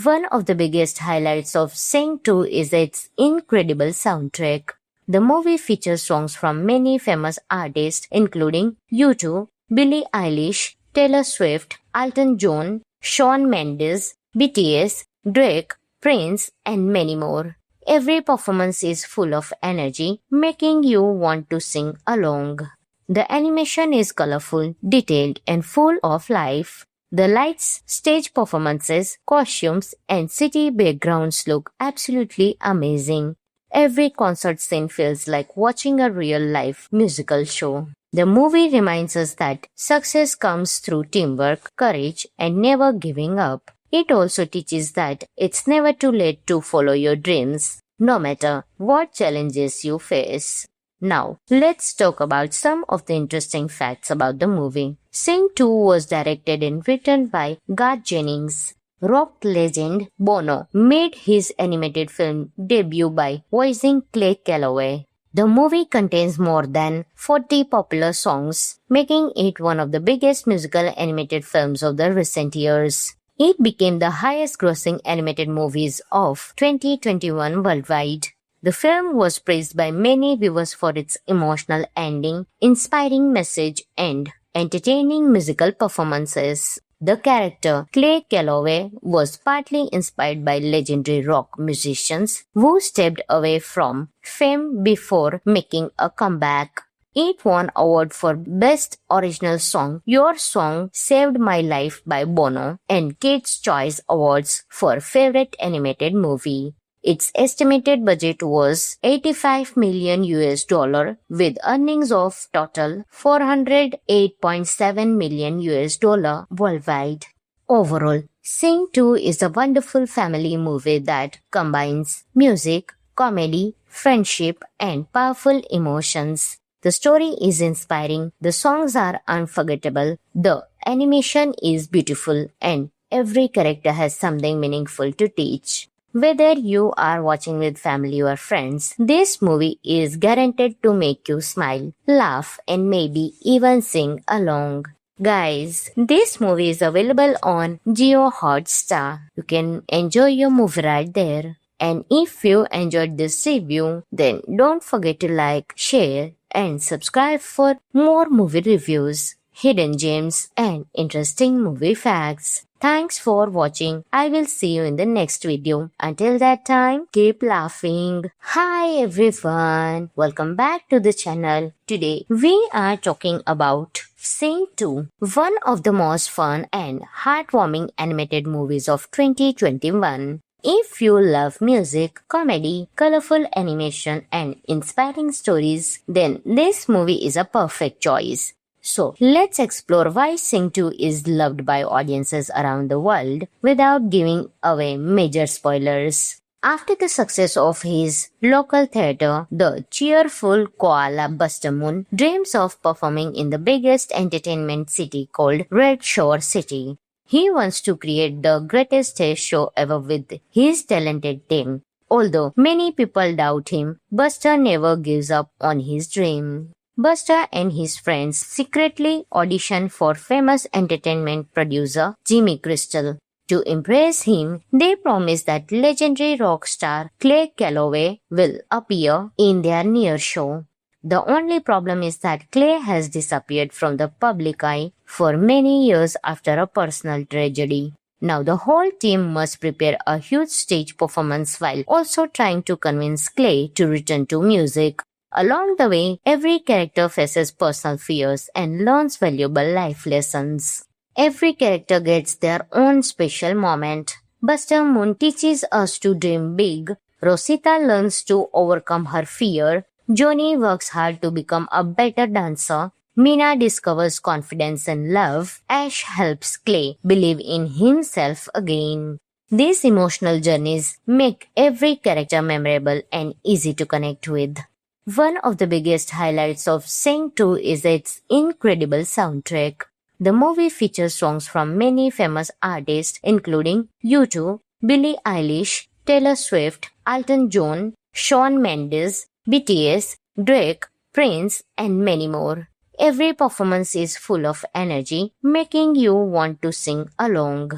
One of the biggest highlights of Sing 2 is its incredible soundtrack. The movie features songs from many famous artists including U2, Billie Eilish, Taylor Swift, Elton John, Shawn Mendes, BTS, Drake, Prince, and many more. Every performance is full of energy, making you want to sing along. The animation is colorful, detailed, and full of life. The lights, stage performances, costumes, and city backgrounds look absolutely amazing. Every concert scene feels like watching a real-life musical show. The movie reminds us that success comes through teamwork, courage, and never giving up. It also teaches that it's never too late to follow your dreams, no matter what challenges you face. Now, let's talk about some of the interesting facts about the movie. Sing 2 was directed and written by Garth Jennings. Rock legend Bono made his animated film debut by voicing Clay Calloway. The movie contains more than 40 popular songs, making it one of the biggest musical animated films of the recent years. It became the highest-grossing animated movies of 2021 worldwide. The film was praised by many viewers for its emotional ending, inspiring message, and entertaining musical performances. The character Clay Calloway was partly inspired by legendary rock musicians who stepped away from fame before making a comeback. It won award for Best Original Song, Your Song Saved My Life by Bono, and Kids' Choice Awards for Favorite Animated Movie. Its estimated budget was 85 million US dollar with earnings of total 408.7 million US dollar worldwide. Overall, Sing 2 is a wonderful family movie that combines music, comedy, friendship, and powerful emotions. The story is inspiring, the songs are unforgettable, the animation is beautiful, and every character has something meaningful to teach. Whether you are watching with family or friends, this movie is guaranteed to make you smile, laugh, and maybe even sing along. Guys, this movie is available on Jio Hotstar. You can enjoy your movie right there. And if you enjoyed this review, then don't forget to like, share, and subscribe for more movie reviews, hidden gems, and interesting movie facts. Thanks for watching. I will see you in the next video. Until that time, keep laughing. Hi everyone. Welcome back to the channel. Today, we are talking about Sing 2, one of the most fun and heartwarming animated movies of 2021. If you love music, comedy, colorful animation, and inspiring stories, then this movie is a perfect choice. So, let's explore why Sing 2 is loved by audiences around the world without giving away major spoilers. After the success of his local theater, the cheerful koala Buster Moon dreams of performing in the biggest entertainment city called Red Shore City. He wants to create the greatest stage show ever with his talented team. Although many people doubt him, Buster never gives up on his dream. Buster and his friends secretly audition for famous entertainment producer Jimmy Crystal. To impress him, they promise that legendary rock star Clay Calloway will appear in their near show. The only problem is that Clay has disappeared from the public eye for many years after a personal tragedy. Now the whole team must prepare a huge stage performance while also trying to convince Clay to return to music. Along the way, every character faces personal fears and learns valuable life lessons. Every character gets their own special moment. Buster Moon teaches us to dream big. Rosita learns to overcome her fear. Johnny works hard to become a better dancer. Mina discovers confidence and love. Ash helps Clay believe in himself again. These emotional journeys make every character memorable and easy to connect with. One of the biggest highlights of Sing 2 is its incredible soundtrack. The movie features songs from many famous artists including U2, Billie Eilish, Taylor Swift, Elton John, Shawn Mendes, BTS, Drake, Prince, and many more. Every performance is full of energy, making you want to sing along.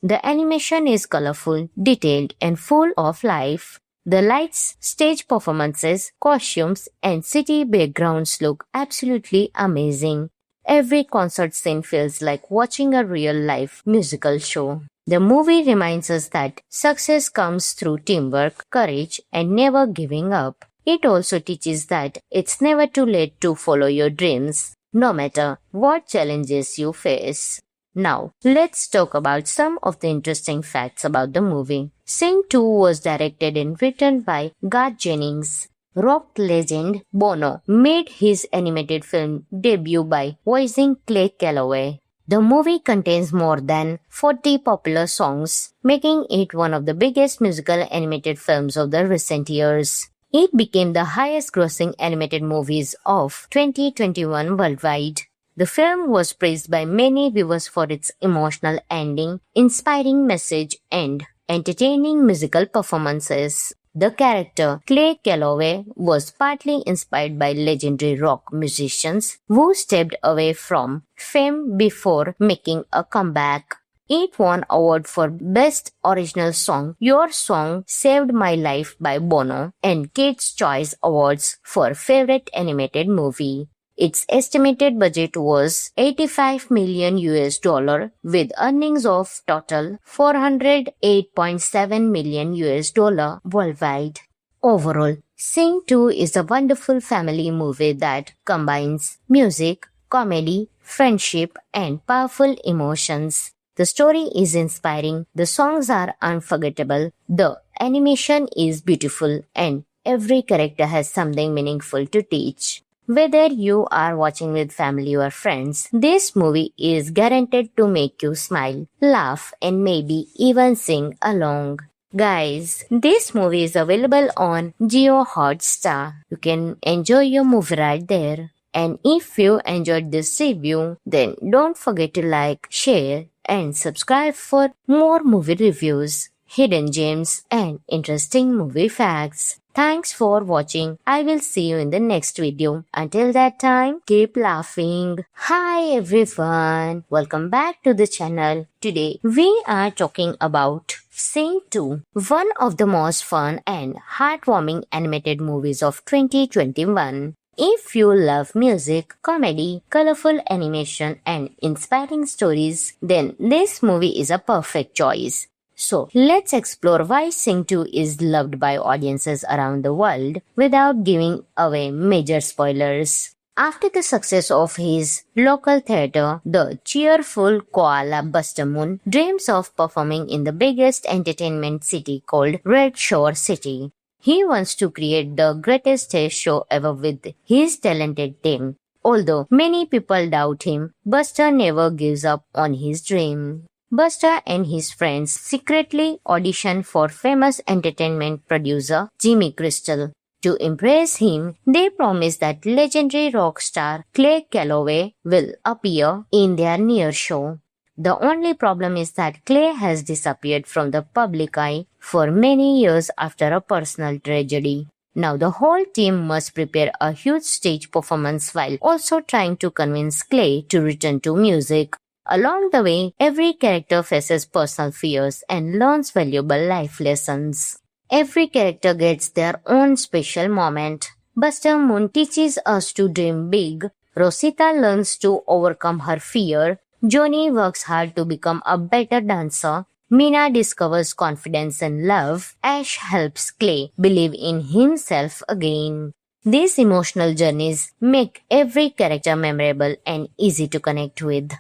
The animation is colorful, detailed, and full of life. The lights, stage performances, costumes, and city backgrounds look absolutely amazing. Every concert scene feels like watching a real-life musical show. The movie reminds us that success comes through teamwork, courage, and never giving up. It also teaches that it's never too late to follow your dreams, no matter what challenges you face. Now, let's talk about some of the interesting facts about the movie. Sing 2 was directed and written by Garth Jennings. Rock legend Bono made his animated film debut by voicing Clay Calloway. The movie contains more than 40 popular songs, making it one of the biggest musical animated films of the recent years. It became the highest-grossing animated movies of 2021 worldwide. The film was praised by many viewers for its emotional ending, inspiring message, and entertaining musical performances. The character Clay Calloway was partly inspired by legendary rock musicians who stepped away from fame before making a comeback. It won award for Best Original Song, Your Song Saved My Life by Bono, and Kids' Choice Awards for Favorite Animated Movie. Its estimated budget was 85 million US dollar with earnings of total 408.7 million US dollar worldwide. Overall, Sing 2 is a wonderful family movie that combines music, comedy, friendship, and powerful emotions. The story is inspiring, the songs are unforgettable, the animation is beautiful and every character has something meaningful to teach. Whether you are watching with family or friends, this movie is guaranteed to make you smile, laugh, and maybe even sing along. Guys, this movie is available on Jio Hotstar. You can enjoy your movie right there. And if you enjoyed this review, then don't forget to like, share, and subscribe for more movie reviews, hidden gems, and interesting movie facts. Thanks for watching. I will see you in the next video. Until that time, keep laughing. Hi everyone. Welcome back to the channel. Today, we are talking about Sing 2, one of the most fun and heartwarming animated movies of 2021. If you love music, comedy, colorful animation, and inspiring stories, then this movie is a perfect choice. So, let's explore why Sing 2 is loved by audiences around the world without giving away major spoilers. After the success of his local theatre, the cheerful koala Buster Moon dreams of performing in the biggest entertainment city called Red Shore City. He wants to create the greatest stage show ever with his talented team. Although many people doubt him, Buster never gives up on his dream. Buster and his friends secretly audition for famous entertainment producer Jimmy Crystal. To impress him, they promise that legendary rock star Clay Calloway will appear in their near show. The only problem is that Clay has disappeared from the public eye for many years after a personal tragedy. Now the whole team must prepare a huge stage performance while also trying to convince Clay to return to music. Along the way, every character faces personal fears and learns valuable life lessons. Every character gets their own special moment. Buster Moon teaches us to dream big. Rosita learns to overcome her fear. Johnny works hard to become a better dancer. Mina discovers confidence and love. Ash helps Clay believe in himself again. These emotional journeys make every character memorable and easy to connect with.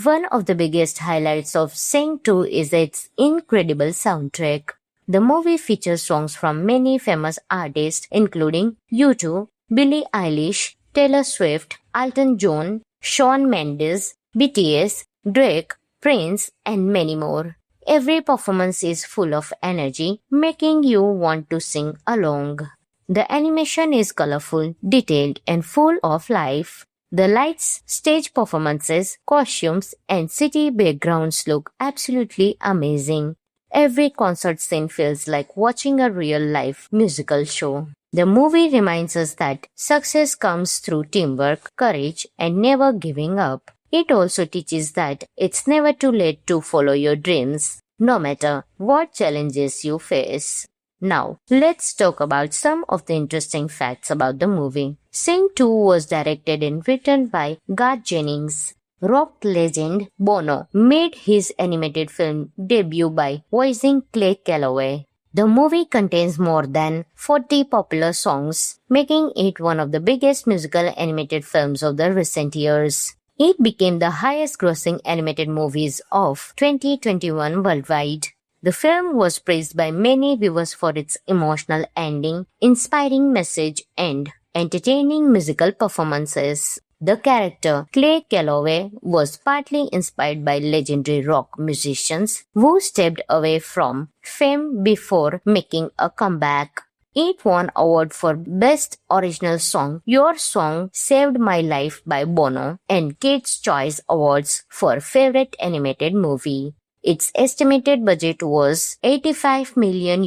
One of the biggest highlights of Sing 2 is its incredible soundtrack. The movie features songs from many famous artists including U2, Billie Eilish, Taylor Swift, Elton John, Shawn Mendes, BTS, Drake, Prince, and many more. Every performance is full of energy, making you want to sing along. The animation is colorful, detailed, and full of life. The lights, stage performances, costumes, and city backgrounds look absolutely amazing. Every concert scene feels like watching a real-life musical show. The movie reminds us that success comes through teamwork, courage, and never giving up. It also teaches that it's never too late to follow your dreams, no matter what challenges you face. Now, let's talk about some of the interesting facts about the movie. Sing 2 was directed and written by Garth Jennings. Rock legend Bono made his animated film debut by voicing Clay Calloway. The movie contains more than 40 popular songs, making it one of the biggest musical animated films of the recent years. It became the highest-grossing animated movies of 2021 worldwide. The film was praised by many viewers for its emotional ending, inspiring message, and entertaining musical performances. The character Clay Calloway was partly inspired by legendary rock musicians who stepped away from fame before making a comeback. It won award for Best Original Song, Your Song Saved My Life by Bono, and Kids' Choice Awards for Favorite Animated Movie. Its estimated budget was $85 million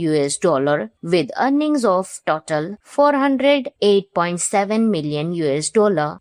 with earnings of total $408.7 million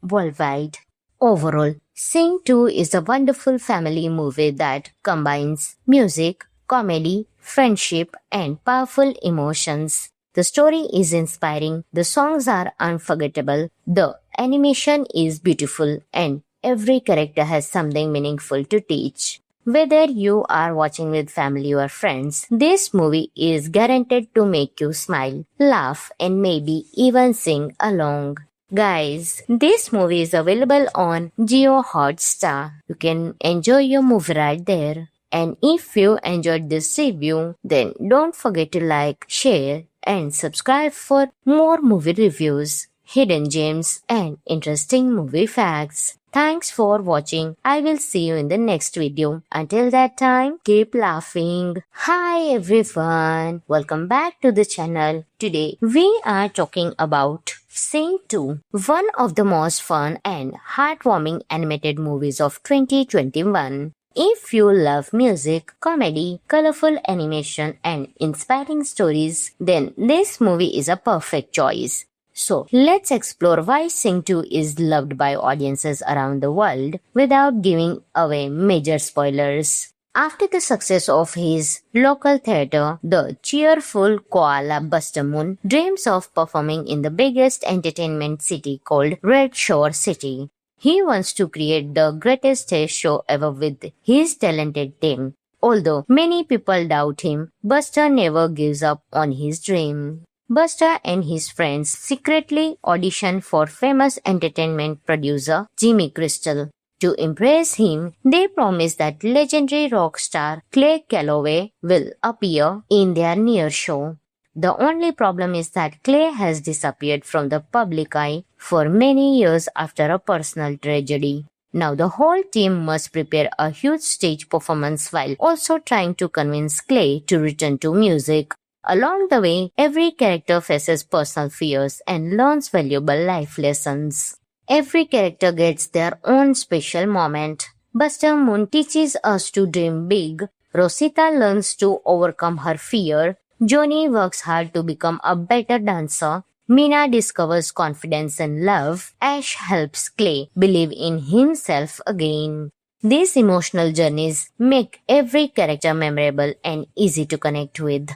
worldwide. Overall, Sing 2 is a wonderful family movie that combines music, comedy, friendship, and powerful emotions. The story is inspiring, the songs are unforgettable, the animation is beautiful, and every character has something meaningful to teach. Whether you are watching with family or friends, this movie is guaranteed to make you smile, laugh, and maybe even sing along. Guys, this movie is available on Jio Hotstar. You can enjoy your movie right there. And if you enjoyed this review, then don't forget to like, share, and subscribe for more movie reviews, hidden gems, and interesting movie facts. Thanks for watching. I will see you in the next video. Until that time, keep laughing. Hi everyone. Welcome back to the channel. Today, we are talking about Sing 2, one of the most fun and heartwarming animated movies of 2021. If you love music, comedy, colorful animation, and inspiring stories, then this movie is a perfect choice. So, let's explore why Sing 2 is loved by audiences around the world without giving away major spoilers. After the success of his local theater, the cheerful koala Buster Moon dreams of performing in the biggest entertainment city called Red Shore City. He wants to create the greatest stage show ever with his talented team. Although many people doubt him, Buster never gives up on his dream. Buster and his friends secretly audition for famous entertainment producer Jimmy Crystal. To impress him, they promise that legendary rock star Clay Calloway will appear in their near show. The only problem is that Clay has disappeared from the public eye for many years after a personal tragedy. Now the whole team must prepare a huge stage performance while also trying to convince Clay to return to music. Along the way, every character faces personal fears and learns valuable life lessons. Every character gets their own special moment. Buster Moon teaches us to dream big. Rosita learns to overcome her fear. Johnny works hard to become a better dancer. Mina discovers confidence and love. Ash helps Clay believe in himself again. These emotional journeys make every character memorable and easy to connect with.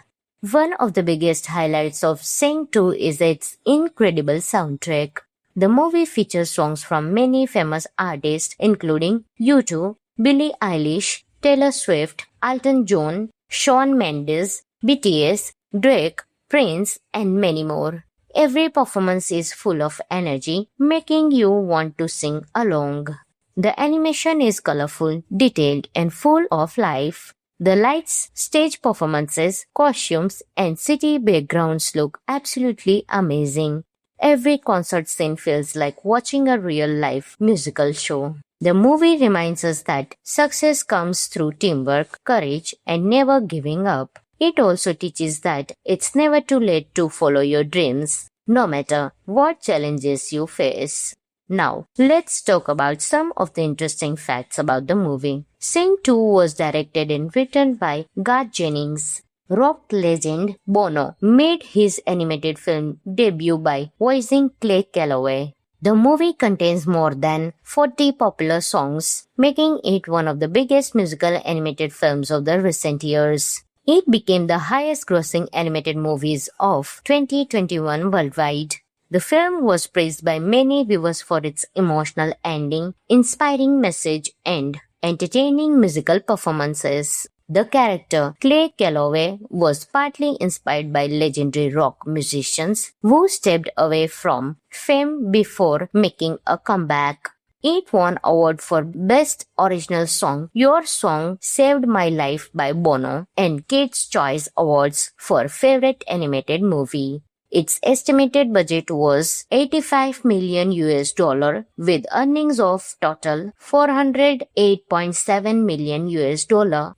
One of the biggest highlights of Sing 2 is its incredible soundtrack. The movie features songs from many famous artists including U2, Billie Eilish, Taylor Swift, Elton John, Shawn Mendes, BTS, Drake, Prince, and many more. Every performance is full of energy, making you want to sing along. The animation is colorful, detailed, and full of life. The lights, stage performances, costumes, and city backgrounds look absolutely amazing. Every concert scene feels like watching a real-life musical show. The movie reminds us that success comes through teamwork, courage, and never giving up. It also teaches that it's never too late to follow your dreams, no matter what challenges you face. Now, let's talk about some of the interesting facts about the movie. Sing 2 was directed and written by Garth Jennings. Rock legend Bono made his animated film debut by voicing Clay Calloway. The movie contains more than 40 popular songs, making it one of the biggest musical animated films of the recent years. It became the highest-grossing animated movies of 2021 worldwide. The film was praised by many viewers for its emotional ending, inspiring message, and entertaining musical performances. The character Clay Calloway was partly inspired by legendary rock musicians who stepped away from fame before making a comeback. It won award for Best Original Song, Your Song Saved My Life by Bono, and Kids' Choice Awards for Favorite Animated Movie. Its estimated budget was $85 million with earnings of total $408.7 million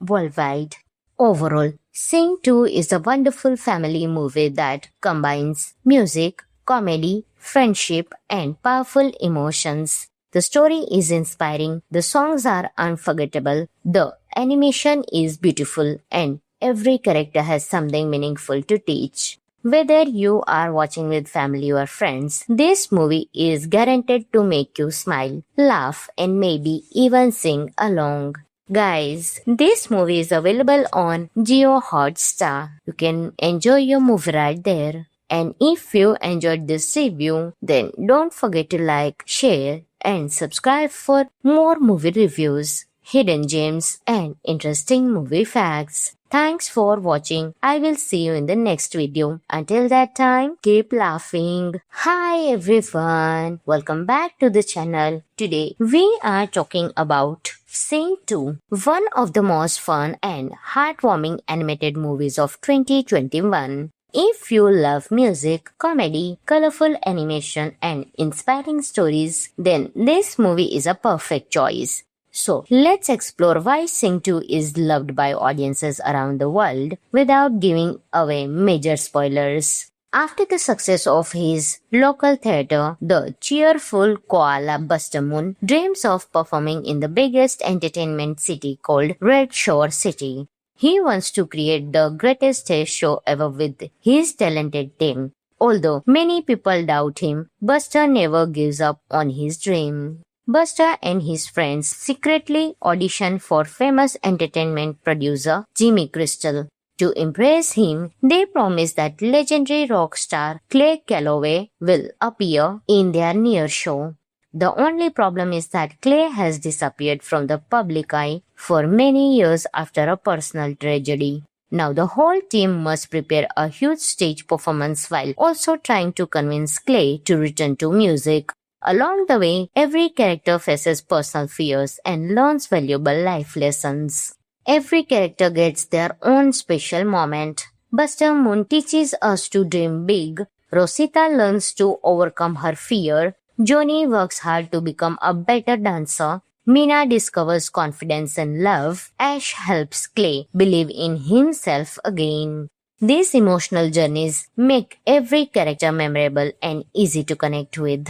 worldwide. Overall, Sing 2 is a wonderful family movie that combines music, comedy, friendship, and powerful emotions. The story is inspiring, the songs are unforgettable, the animation is beautiful, and every character has something meaningful to teach. Whether you are watching with family or friends, this movie is guaranteed to make you smile, laugh, and maybe even sing along. Guys, this movie is available on Jio Hotstar. You can enjoy your movie right there. And if you enjoyed this review, then don't forget to like, share, and subscribe for more movie reviews, hidden gems, and interesting movie facts. Thanks for watching. I will see you in the next video. Until that time, keep laughing. Hi everyone. Welcome back to the channel. Today, we are talking about Sing 2, one of the most fun and heartwarming animated movies of 2021. If you love music, comedy, colorful animation, and inspiring stories, then this movie is a perfect choice. So, let's explore why Sing 2 is loved by audiences around the world without giving away major spoilers. After the success of his local theater, the cheerful koala Buster Moon dreams of performing in the biggest entertainment city called Red Shore City. He wants to create the greatest stage show ever with his talented team. Although many people doubt him, Buster never gives up on his dream. Buster and his friends secretly audition for famous entertainment producer Jimmy Crystal. To impress him, they promise that legendary rock star Clay Calloway will appear in their near show. The only problem is that Clay has disappeared from the public eye for many years after a personal tragedy. Now the whole team must prepare a huge stage performance while also trying to convince Clay to return to music. Along the way, every character faces personal fears and learns valuable life lessons. Every character gets their own special moment. Buster Moon teaches us to dream big. Rosita learns to overcome her fear. Johnny works hard to become a better dancer. Mina discovers confidence and love. Ash helps Clay believe in himself again. These emotional journeys make every character memorable and easy to connect with.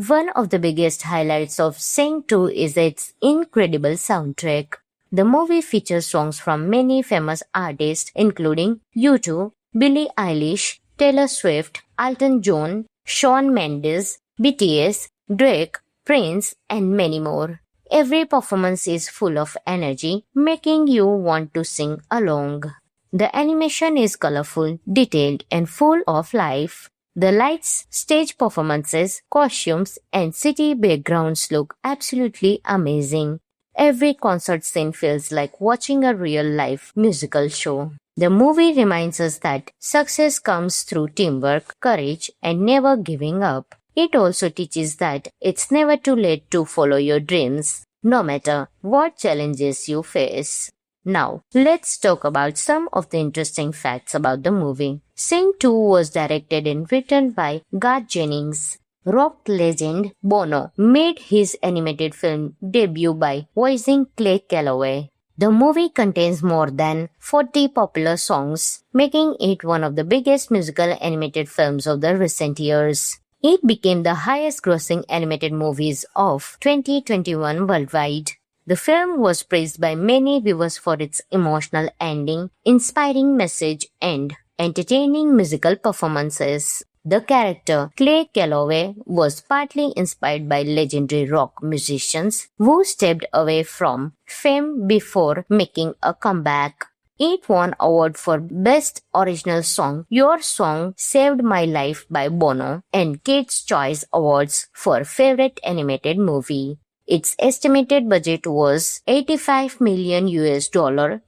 One of the biggest highlights of Sing 2 is its incredible soundtrack. The movie features songs from many famous artists including U2, Billie Eilish, Taylor Swift, Elton John, Shawn Mendes, BTS, Drake, Prince, and many more. Every performance is full of energy, making you want to sing along. The animation is colorful, detailed, and full of life. The lights, stage performances, costumes, and city backgrounds look absolutely amazing. Every concert scene feels like watching a real-life musical show. The movie reminds us that success comes through teamwork, courage, and never giving up. It also teaches that it's never too late to follow your dreams, no matter what challenges you face. Now, let's talk about some of the interesting facts about the movie. Sing 2 was directed and written by Garth Jennings. Rock legend Bono made his animated film debut by voicing Clay Calloway. The movie contains more than 40 popular songs, making it one of the biggest musical animated films of the recent years. It became the highest-grossing animated movies of 2021 worldwide. The film was praised by many viewers for its emotional ending, inspiring message, and entertaining musical performances. The character Clay Calloway was partly inspired by legendary rock musicians who stepped away from fame before making a comeback. It won award for Best Original Song, Your Song Saved My Life by Bono, and Kids' Choice Awards for Favorite Animated Movie. Its estimated budget was $85 million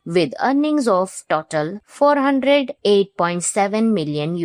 with earnings of total $408.7 million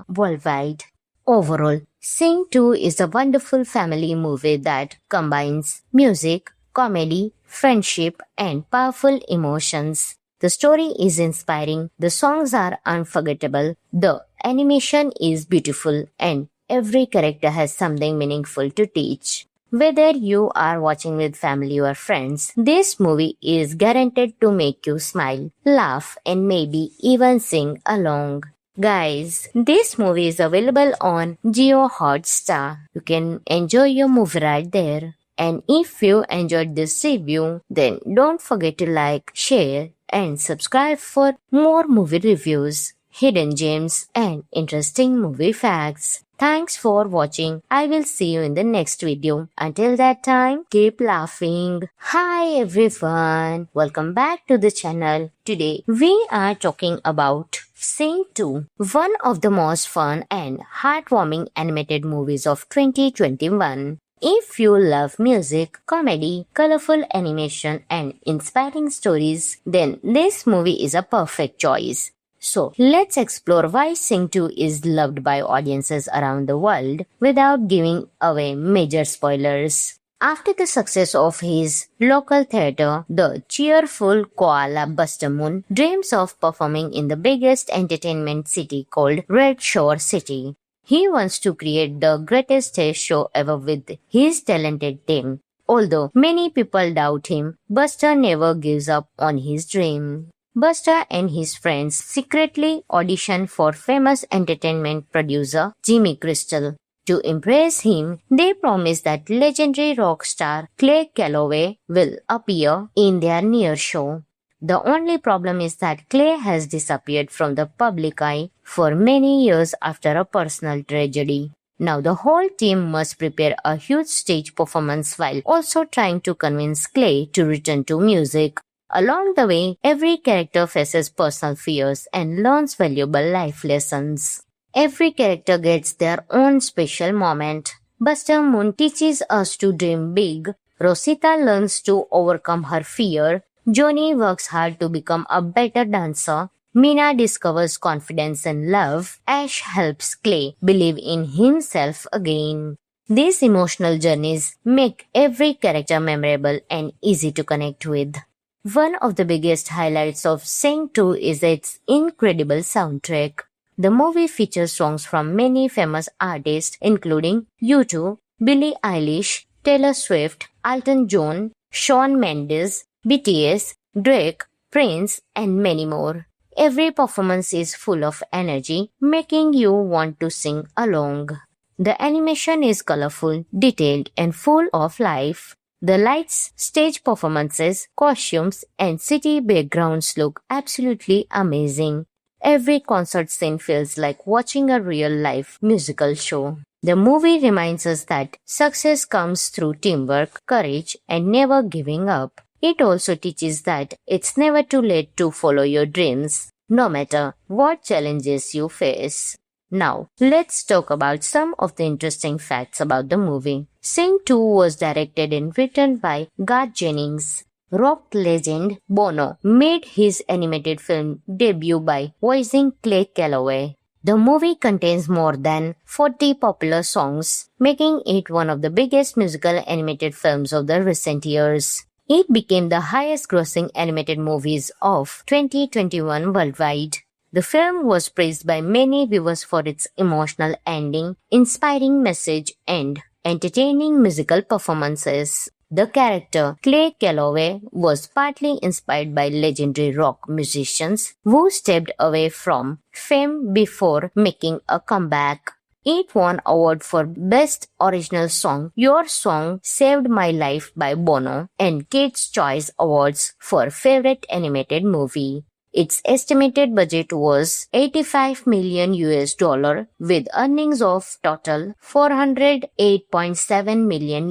worldwide. Overall, Sing 2 is a wonderful family movie that combines music, comedy, friendship, and powerful emotions. The story is inspiring, the songs are unforgettable, the animation is beautiful, and every character has something meaningful to teach. Whether you are watching with family or friends, this movie is guaranteed to make you smile, laugh, and maybe even sing along. Guys, this movie is available on Jio Hotstar. You can enjoy your movie right there. And if you enjoyed this review, then don't forget to like, share, and subscribe for more movie reviews, hidden gems, and interesting movie facts. Thanks for watching. I will see you in the next video. Until that time, keep laughing. Hi everyone. Welcome back to the channel. Today, we are talking about Sing 2, one of the most fun and heartwarming animated movies of 2021. If you love music, comedy, colorful animation, and inspiring stories, then this movie is a perfect choice. So, let's explore why Sing 2 is loved by audiences around the world without giving away major spoilers. After the success of his local theatre, the cheerful koala Buster Moon dreams of performing in the biggest entertainment city called Red Shore City. He wants to create the greatest stage show ever with his talented team. Although many people doubt him, Buster never gives up on his dream. Buster and his friends secretly audition for famous entertainment producer Jimmy Crystal. To impress him, they promise that legendary rock star Clay Calloway will appear in their near show. The only problem is that Clay has disappeared from the public eye for many years after a personal tragedy. Now the whole team must prepare a huge stage performance while also trying to convince Clay to return to music. Along the way, every character faces personal fears and learns valuable life lessons. Every character gets their own special moment. Buster Moon teaches us to dream big. Rosita learns to overcome her fear. Johnny works hard to become a better dancer. Mina discovers confidence and love. Ash helps Clay believe in himself again. These emotional journeys make every character memorable and easy to connect with. One of the biggest highlights of Sing 2 is its incredible soundtrack. The movie features songs from many famous artists including U2, Billie Eilish, Taylor Swift, Elton John, Shawn Mendes, BTS, Drake, Prince, and many more. Every performance is full of energy, making you want to sing along. The animation is colorful, detailed, and full of life. The lights, stage performances, costumes, and city backgrounds look absolutely amazing. Every concert scene feels like watching a real-life musical show. The movie reminds us that success comes through teamwork, courage, and never giving up. It also teaches that it's never too late to follow your dreams, no matter what challenges you face. Now, let's talk about some of the interesting facts about the movie. Sing 2 was directed and written by Garth Jennings. Rock legend Bono made his animated film debut by voicing Clay Calloway. The movie contains more than 40 popular songs, making it one of the biggest musical animated films of the recent years. It became the highest-grossing animated movies of 2021 worldwide. The film was praised by many viewers for its emotional ending, inspiring message, and entertaining musical performances. The character Clay Calloway was partly inspired by legendary rock musicians who stepped away from fame before making a comeback. It won award for Best Original Song, Your Song Saved My Life by Bono, and Kids' Choice Awards for Favorite Animated Movie. Its estimated budget was $85 million with earnings of total $408.7 million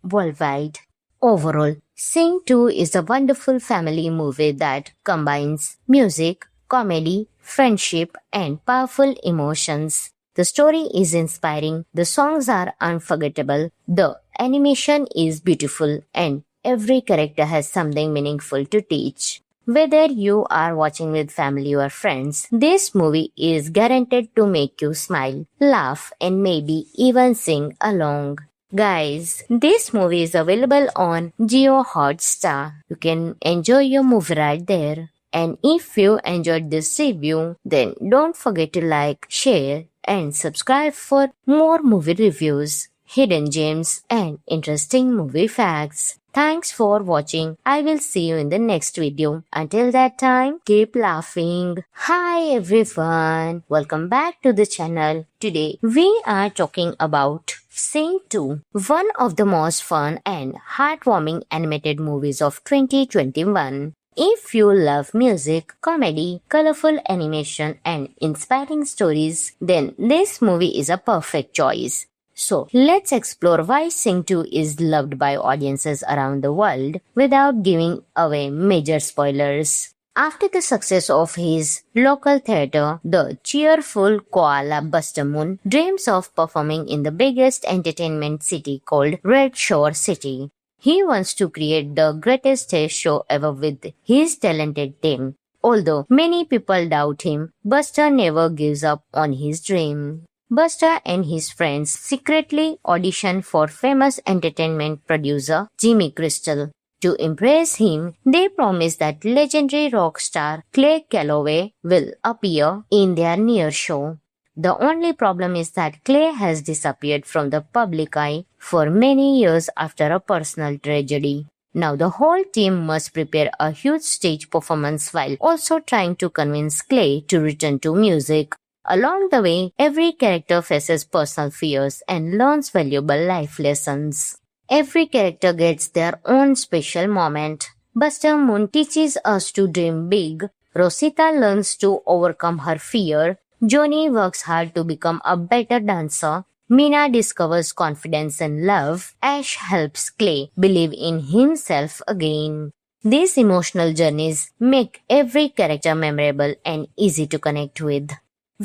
worldwide. Overall, Sing 2 is a wonderful family movie that combines music, comedy, friendship, and powerful emotions. The story is inspiring, the songs are unforgettable, the animation is beautiful, and every character has something meaningful to teach. Whether you are watching with family or friends, this movie is guaranteed to make you smile, laugh, and maybe even sing along. Guys, this movie is available on Jio Hotstar. You can enjoy your movie right there. And if you enjoyed this review, then don't forget to like, share, and subscribe for more movie reviews, hidden gems, and interesting movie facts. Thanks for watching. I will see you in the next video. Until that time, keep laughing. Hi everyone. Welcome back to the channel. Today, we are talking about Sing 2, one of the most fun and heartwarming animated movies of 2021. If you love music, comedy, colorful animation, and inspiring stories, then this movie is a perfect choice. So, let's explore why Sing 2 is loved by audiences around the world without giving away major spoilers. After the success of his local theatre, the cheerful koala Buster Moon dreams of performing in the biggest entertainment city called Red Shore City. He wants to create the greatest stage show ever with his talented team. Although many people doubt him, Buster never gives up on his dream. Buster and his friends secretly audition for famous entertainment producer Jimmy Crystal. To impress him, they promise that legendary rock star Clay Calloway will appear in their near show. The only problem is that Clay has disappeared from the public eye for many years after a personal tragedy. Now the whole team must prepare a huge stage performance while also trying to convince Clay to return to music. Along the way, every character faces personal fears and learns valuable life lessons. Every character gets their own special moment. Buster Moon teaches us to dream big. Rosita learns to overcome her fear. Johnny works hard to become a better dancer. Mina discovers confidence and love. Ash helps Clay believe in himself again. These emotional journeys make every character memorable and easy to connect with.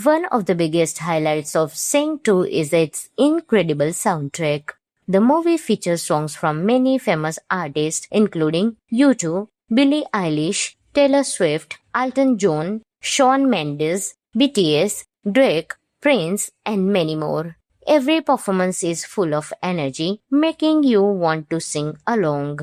One of the biggest highlights of Sing 2 is its incredible soundtrack. The movie features songs from many famous artists including U2, Billie Eilish, Taylor Swift, Elton John, Shawn Mendes, BTS, Drake, Prince, and many more. Every performance is full of energy, making you want to sing along.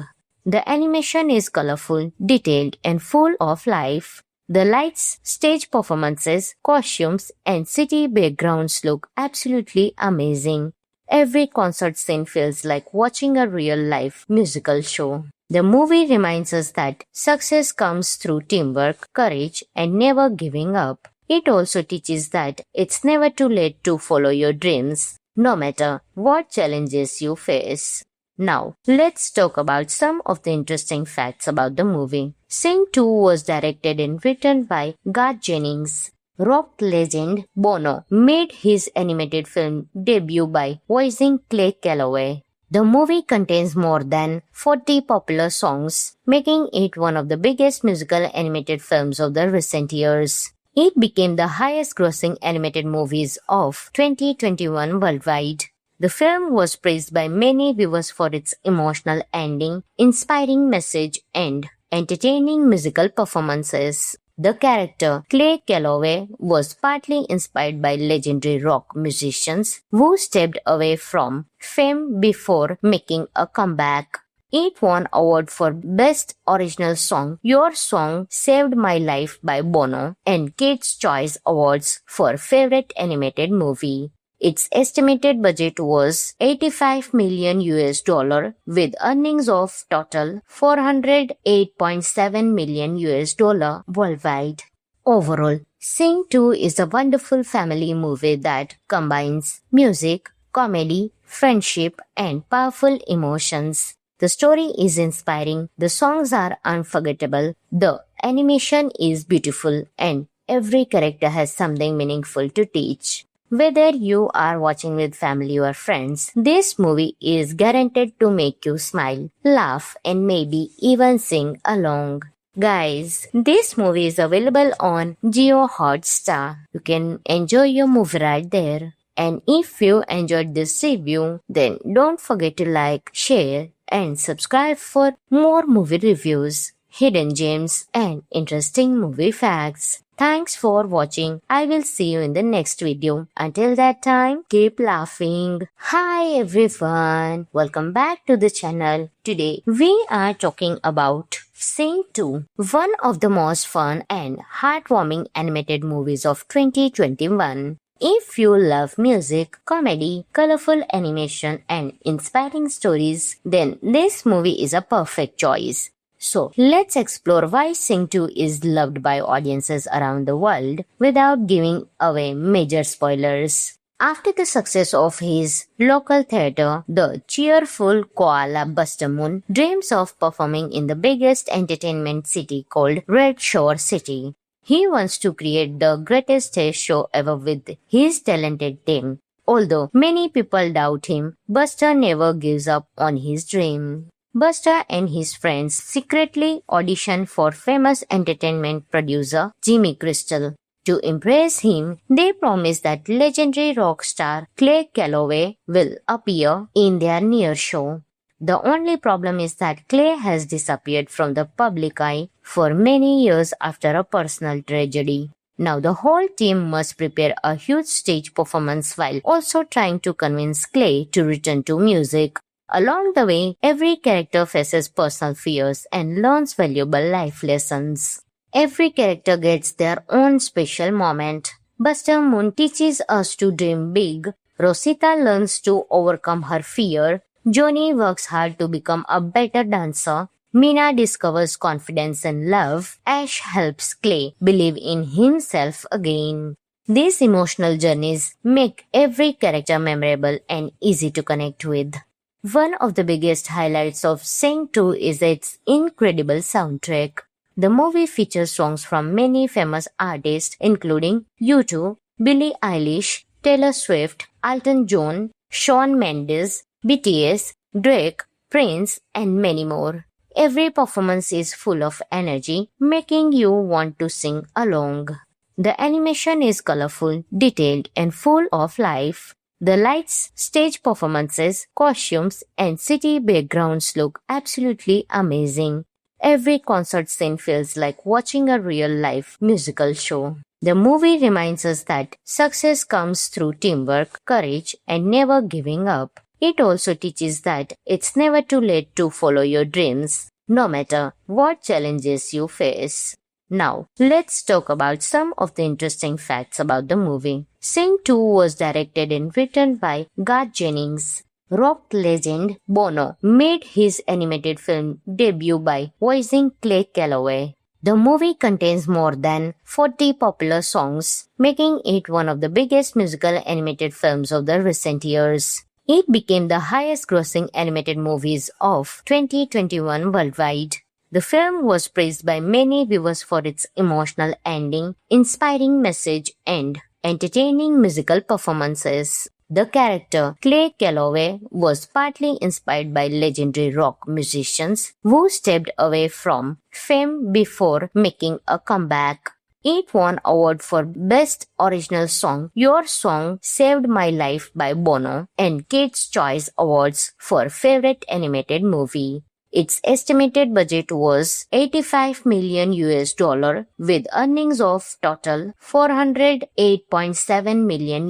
The animation is colorful, detailed, and full of life. The lights, stage performances, costumes, and city backgrounds look absolutely amazing. Every concert scene feels like watching a real-life musical show. The movie reminds us that success comes through teamwork, courage, and never giving up. It also teaches that it's never too late to follow your dreams, no matter what challenges you face. Now, let's talk about some of the interesting facts about the movie. Sing 2 was directed and written by Garth Jennings. Rock legend Bono made his animated film debut by voicing Clay Calloway. The movie contains more than 40 popular songs, making it one of the biggest musical animated films of the recent years. It became the highest-grossing animated movies of 2021 worldwide. The film was praised by many viewers for its emotional ending, inspiring message, and entertaining musical performances. The character Clay Calloway was partly inspired by legendary rock musicians who stepped away from fame before making a comeback. It won award for Best Original Song, Your Song Saved My Life by Bono, and Kids' Choice Awards for Favorite Animated Movie. Its estimated budget was $85 million with earnings of total $408.7 million worldwide. Overall, Sing 2 is a wonderful family movie that combines music, comedy, friendship, and powerful emotions. The story is inspiring, the songs are unforgettable, the animation is beautiful, and every character has something meaningful to teach. Whether you are watching with family or friends, this movie is guaranteed to make you smile, laugh, and maybe even sing along. Guys, this movie is available on Jio Hotstar. You can enjoy your movie right there. And if you enjoyed this review, then don't forget to like, share, and subscribe for more movie reviews, hidden gems, and interesting movie facts. Thanks for watching. I will see you in the next video. Until that time, keep laughing. Hi everyone. Welcome back to the channel. Today, we are talking about Sing 2, one of the most fun and heartwarming animated movies of 2021. If you love music, comedy, colorful animation, and inspiring stories, then this movie is a perfect choice. So, let's explore why Sing 2 is loved by audiences around the world without giving away major spoilers. After the success of his local theater, the cheerful koala Buster Moon dreams of performing in the biggest entertainment city called Red Shore City. He wants to create the greatest stage show ever with his talented team. Although many people doubt him, Buster never gives up on his dream. Buster and his friends secretly audition for famous entertainment producer Jimmy Crystal. To impress him, they promise that legendary rock star Clay Calloway will appear in their near show. The only problem is that Clay has disappeared from the public eye for many years after a personal tragedy. Now the whole team must prepare a huge stage performance while also trying to convince Clay to return to music. Along the way, every character faces personal fears and learns valuable life lessons. Every character gets their own special moment. Buster Moon teaches us to dream big. Rosita learns to overcome her fear. Johnny works hard to become a better dancer. Mina discovers confidence and love. Ash helps Clay believe in himself again. These emotional journeys make every character memorable and easy to connect with. One of the biggest highlights of Sing 2 is its incredible soundtrack. The movie features songs from many famous artists including U2, Billie Eilish, Taylor Swift, Elton John, Shawn Mendes, BTS, Drake, Prince, and many more. Every performance is full of energy, making you want to sing along. The animation is colorful, detailed, and full of life. The lights, stage performances, costumes, and city backgrounds look absolutely amazing. Every concert scene feels like watching a real-life musical show. The movie reminds us that success comes through teamwork, courage, and never giving up. It also teaches that it's never too late to follow your dreams, no matter what challenges you face. Now, let's talk about some of the interesting facts about the movie. Sing 2 was directed and written by Garth Jennings. Rock legend Bono made his animated film debut by voicing Clay Calloway. The movie contains more than 40 popular songs, making it one of the biggest musical animated films of the recent years. It became the highest-grossing animated movies of 2021 worldwide. The film was praised by many viewers for its emotional ending, inspiring message, and entertaining musical performances. The character Clay Calloway was partly inspired by legendary rock musicians who stepped away from fame before making a comeback. It won award for Best Original Song, Your Song Saved My Life by Bono, and Kids' Choice Awards for Favorite Animated Movie. Its estimated budget was $85 million with earnings of total $408.7 million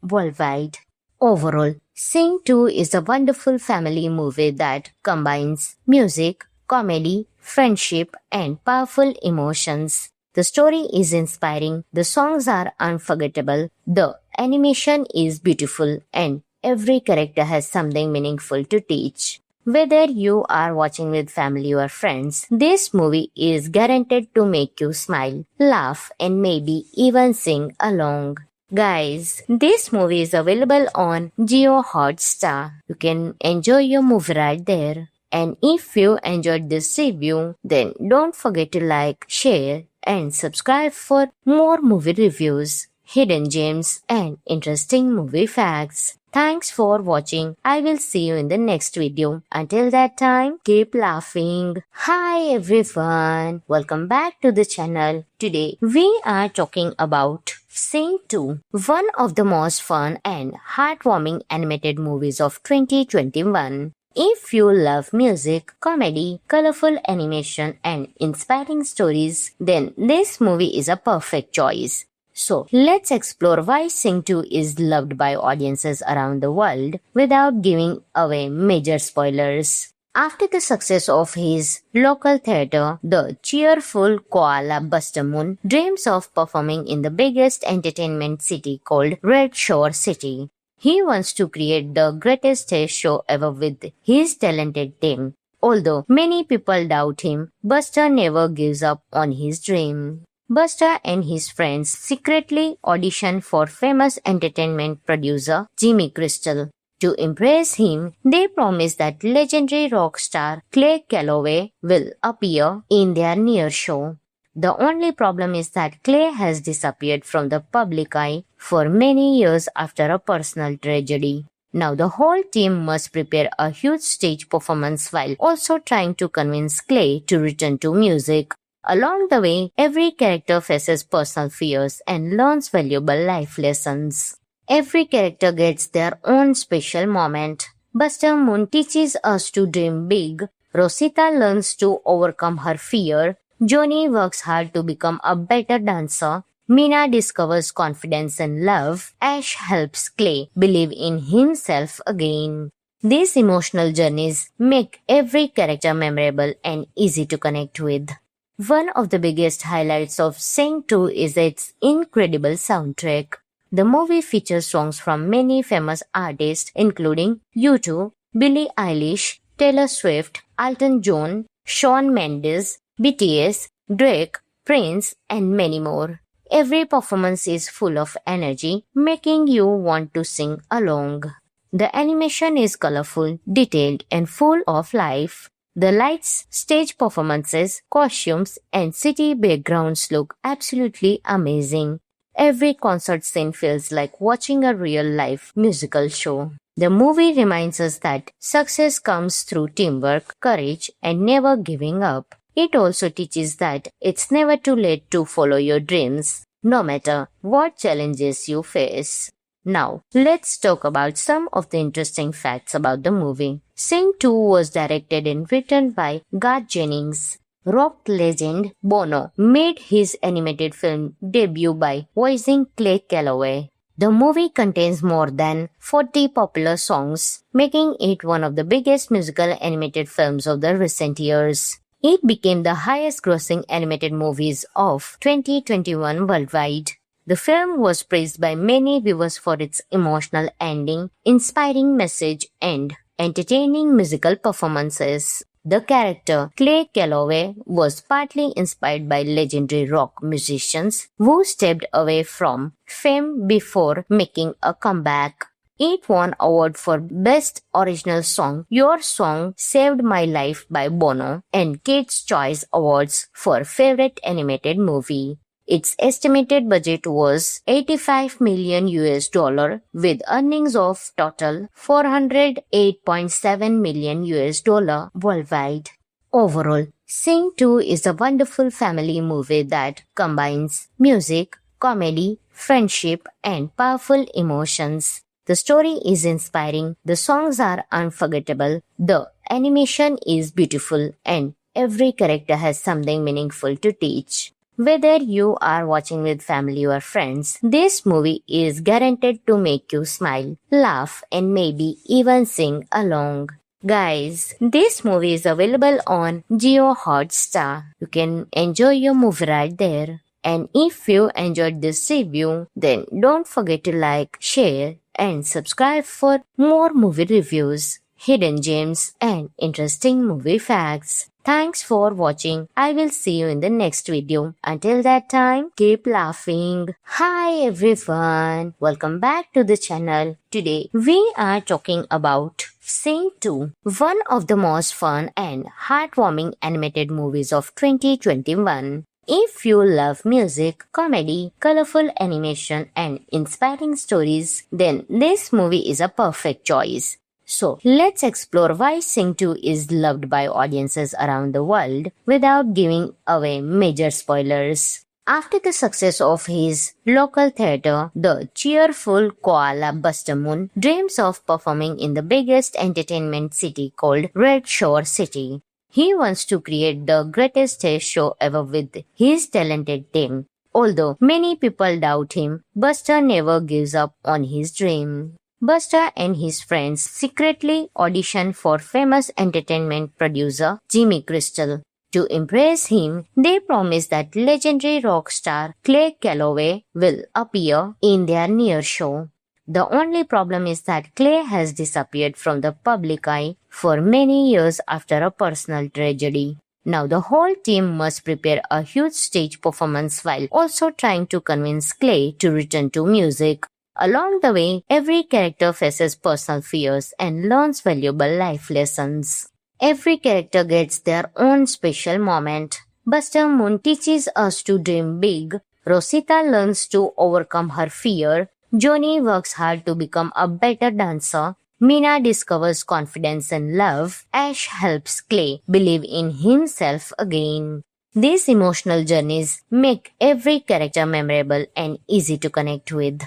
worldwide. Overall, Sing 2 is a wonderful family movie that combines music, comedy, friendship, and powerful emotions. The story is inspiring, the songs are unforgettable, the animation is beautiful, and every character has something meaningful to teach. Whether you are watching with family or friends, this movie is guaranteed to make you smile, laugh, and maybe even sing along. Guys, this movie is available on Jio Hotstar. You can enjoy your movie right there. And if you enjoyed this review, then don't forget to like, share, and subscribe for more movie reviews, hidden gems, and interesting movie facts. Thanks for watching. I will see you in the next video. Until that time, keep laughing. Hi everyone. Welcome back to the channel. Today, we are talking about Sing 2, one of the most fun and heartwarming animated movies of 2021. If you love music, comedy, colorful animation, and inspiring stories, then this movie is a perfect choice. So, let's explore why Sing 2 is loved by audiences around the world without giving away major spoilers. After the success of his local theater, the cheerful koala Buster Moon dreams of performing in the biggest entertainment city called Red Shore City. He wants to create the greatest stage show ever with his talented team. Although many people doubt him, Buster never gives up on his dream. Buster and his friends secretly audition for famous entertainment producer Jimmy Crystal. To impress him, they promise that legendary rock star Clay Calloway will appear in their near show. The only problem is that Clay has disappeared from the public eye for many years after a personal tragedy. Now the whole team must prepare a huge stage performance while also trying to convince Clay to return to music. Along the way, every character faces personal fears and learns valuable life lessons. Every character gets their own special moment. Buster Moon teaches us to dream big. Rosita learns to overcome her fear. Johnny works hard to become a better dancer. Mina discovers confidence and love. Ash helps Clay believe in himself again. These emotional journeys make every character memorable and easy to connect with. One of the biggest highlights of Sing 2 is its incredible soundtrack. The movie features songs from many famous artists including U2, Billie Eilish, Taylor Swift, Elton John, Shawn Mendes, BTS, Drake, Prince, and many more. Every performance is full of energy, making you want to sing along. The animation is colorful, detailed, and full of life. The lights, stage performances, costumes, and city backgrounds look absolutely amazing. Every concert scene feels like watching a real life musical show. The movie reminds us that success comes through teamwork, courage, and never giving up. It also teaches that it's never too late to follow your dreams, no matter what challenges you face. Now, let's talk about some of the interesting facts about the movie. Sing 2 was directed and written by Garth Jennings. Rock legend Bono made his animated film debut by voicing Clay Calloway. The movie contains more than 40 popular songs, making it one of the biggest musical animated films of the recent years. It became the highest-grossing animated movies of 2021 worldwide. The film was praised by many viewers for its emotional ending, inspiring message, and entertaining musical performances. The character Clay Calloway was partly inspired by legendary rock musicians who stepped away from fame before making a comeback. It won award for Best Original Song, Your Song Saved My Life by Bono, and Kids' Choice Awards for Favorite Animated Movie. Its estimated budget was $85 million with earnings of total $408.7 million worldwide. Overall, Sing 2 is a wonderful family movie that combines music, comedy, friendship, and powerful emotions. The story is inspiring, the songs are unforgettable, the animation is beautiful, and every character has something meaningful to teach. Whether you are watching with family or friends, this movie is guaranteed to make you smile, laugh, and maybe even sing along. Guys, this movie is available on Jio Hotstar. You can enjoy your movie right there. And if you enjoyed this review, then don't forget to like, share, and subscribe for more movie reviews, hidden gems, and interesting movie facts. Thanks for watching. I will see you in the next video. Until that time, keep laughing. Hi everyone. Welcome back to the channel. Today, we are talking about Sing 2, one of the most fun and heartwarming animated movies of 2021. If you love music, comedy, colorful animation, and inspiring stories, then this movie is a perfect choice. So, let's explore why Sing 2 is loved by audiences around the world without giving away major spoilers. After the success of his local theater, the cheerful koala Buster Moon dreams of performing in the biggest entertainment city called Red Shore City. He wants to create the greatest stage show ever with his talented team. Although many people doubt him, Buster never gives up on his dream. Buster and his friends secretly audition for famous entertainment producer Jimmy Crystal. To impress him, they promise that legendary rock star Clay Calloway will appear in their near show. The only problem is that Clay has disappeared from the public eye for many years after a personal tragedy. Now the whole team must prepare a huge stage performance while also trying to convince Clay to return to music. Along the way, every character faces personal fears and learns valuable life lessons. Every character gets their own special moment. Buster Moon teaches us to dream big. Rosita learns to overcome her fear. Johnny works hard to become a better dancer. Mina discovers confidence and love. Ash helps Clay believe in himself again. These emotional journeys make every character memorable and easy to connect with.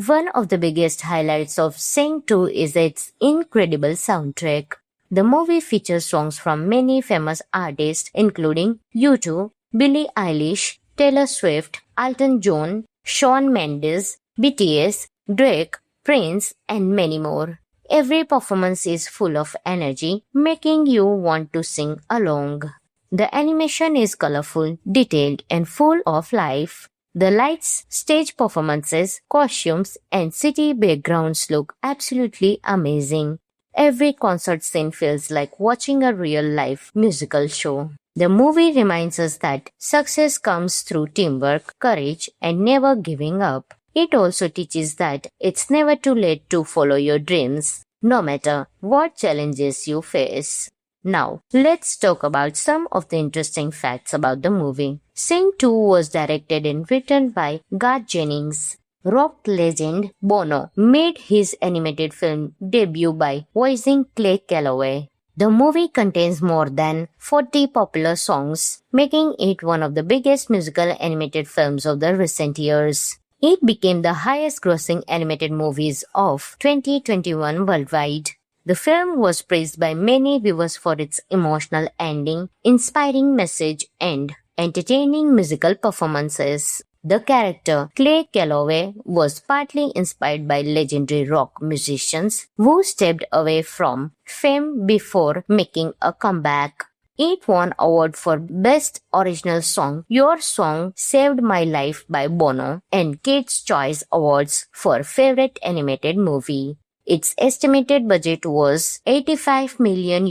One of the biggest highlights of Sing 2 is its incredible soundtrack. The movie features songs from many famous artists including U2, Billie Eilish, Taylor Swift, Elton John, Shawn Mendes, BTS, Drake, Prince, and many more. Every performance is full of energy, making you want to sing along. The animation is colorful, detailed, and full of life. The lights, stage performances, costumes, and city backgrounds look absolutely amazing. Every concert scene feels like watching a real life musical show. The movie reminds us that success comes through teamwork, courage, and never giving up. It also teaches that it's never too late to follow your dreams, no matter what challenges you face. Now, let's talk about some of the interesting facts about the movie. Sing 2 was directed and written by Garth Jennings. Rock legend Bono made his animated film debut by voicing Clay Calloway. The movie contains more than 40 popular songs, making it one of the biggest musical animated films of the recent years. It became the highest-grossing animated movies of 2021 worldwide. The film was praised by many viewers for its emotional ending, inspiring message, and entertaining musical performances. The character Clay Calloway was partly inspired by legendary rock musicians who stepped away from fame before making a comeback. It won award for Best Original Song, Your Song Saved My Life by Bono, and Kids' Choice Awards for Favorite Animated Movie. Its estimated budget was $85 million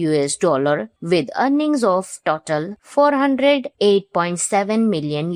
with earnings of total $408.7 million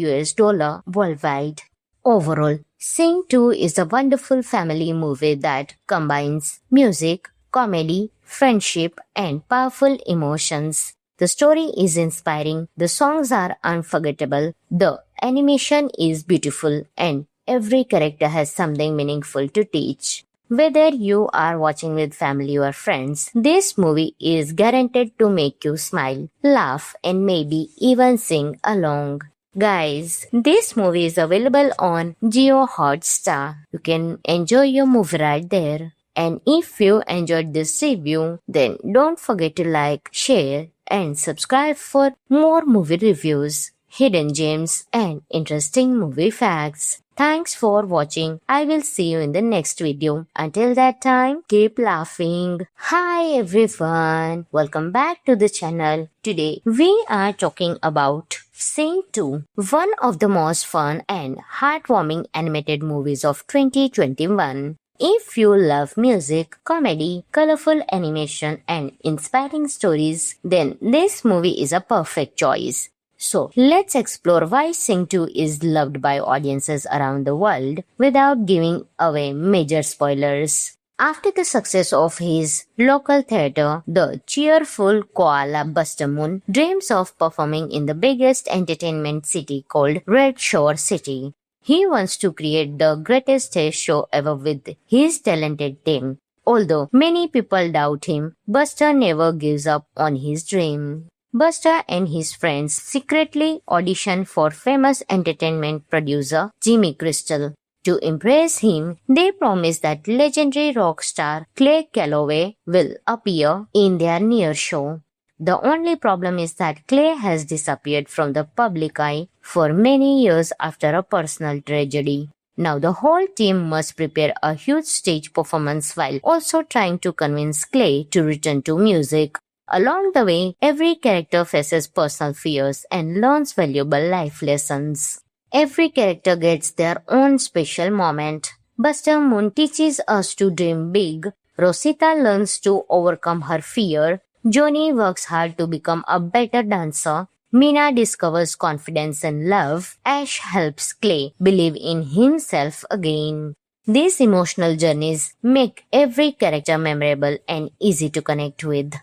worldwide. Overall, Sing 2 is a wonderful family movie that combines music, comedy, friendship, and powerful emotions. The story is inspiring, the songs are unforgettable, the animation is beautiful, and every character has something meaningful to teach. Whether you are watching with family or friends, this movie is guaranteed to make you smile, laugh, and maybe even sing along. Guys, this movie is available on Jio Hotstar. You can enjoy your movie right there. And if you enjoyed this review, then don't forget to like, share, and subscribe for more movie reviews, hidden gems, and interesting movie facts. Thanks for watching. I will see you in the next video. Until that time, keep laughing. Hi everyone. Welcome back to the channel. Today, we are talking about Sing 2, one of the most fun and heartwarming animated movies of 2021. If you love music, comedy, colorful animation, and inspiring stories, then this movie is a perfect choice. So, let's explore why Sing 2 is loved by audiences around the world without giving away major spoilers. After the success of his local theater, the cheerful koala Buster Moon dreams of performing in the biggest entertainment city called Red Shore City. He wants to create the greatest stage show ever with his talented team. Although many people doubt him, Buster never gives up on his dream. Buster and his friends secretly audition for famous entertainment producer Jimmy Crystal. To impress him, they promise that legendary rock star Clay Calloway will appear in their near show. The only problem is that Clay has disappeared from the public eye for many years after a personal tragedy. Now the whole team must prepare a huge stage performance while also trying to convince Clay to return to music. Along the way, every character faces personal fears and learns valuable life lessons. Every character gets their own special moment. Buster Moon teaches us to dream big. Rosita learns to overcome her fear. Johnny works hard to become a better dancer. Mina discovers confidence and love. Ash helps Clay believe in himself again. These emotional journeys make every character memorable and easy to connect with.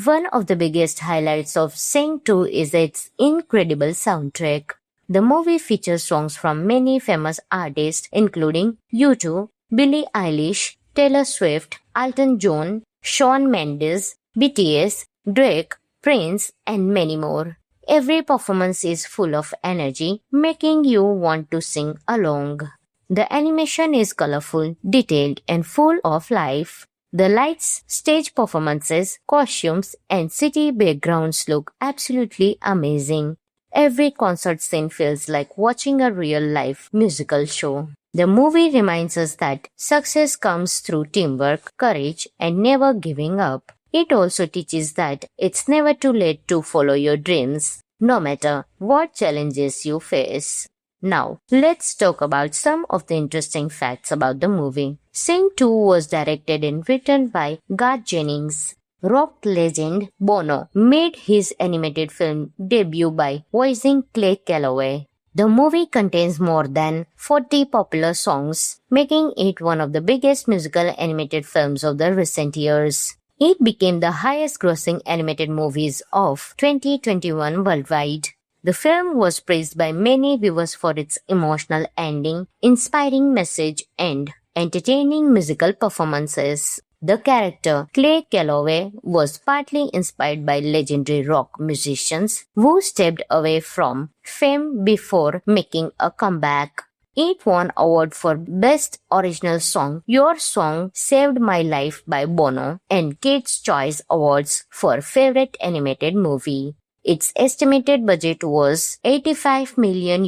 One of the biggest highlights of Sing 2 is its incredible soundtrack. The movie features songs from many famous artists including U2, Billie Eilish, Taylor Swift, Elton John, Shawn Mendes, BTS, Drake, Prince, and many more. Every performance is full of energy, making you want to sing along. The animation is colorful, detailed, and full of life. The lights, stage performances, costumes, and city backgrounds look absolutely amazing. Every concert scene feels like watching a real-life musical show. The movie reminds us that success comes through teamwork, courage, and never giving up. It also teaches that it's never too late to follow your dreams, no matter what challenges you face. Now, let's talk about some of the interesting facts about the movie. Sing 2 was directed and written by Garth Jennings. Rock legend Bono made his animated film debut by voicing Clay Calloway. The movie contains more than 40 popular songs, making it one of the biggest musical animated films of the recent years. It became the highest-grossing animated movies of 2021 worldwide. The film was praised by many viewers for its emotional ending, inspiring message, and entertaining musical performances. The character Clay Calloway was partly inspired by legendary rock musicians who stepped away from fame before making a comeback. It won award for Best Original Song, Your Song Saved My Life by Bono, and Kids' Choice Awards for Favorite Animated Movie. Its estimated budget was $85 million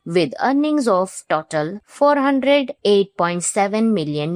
with earnings of total $408.7 million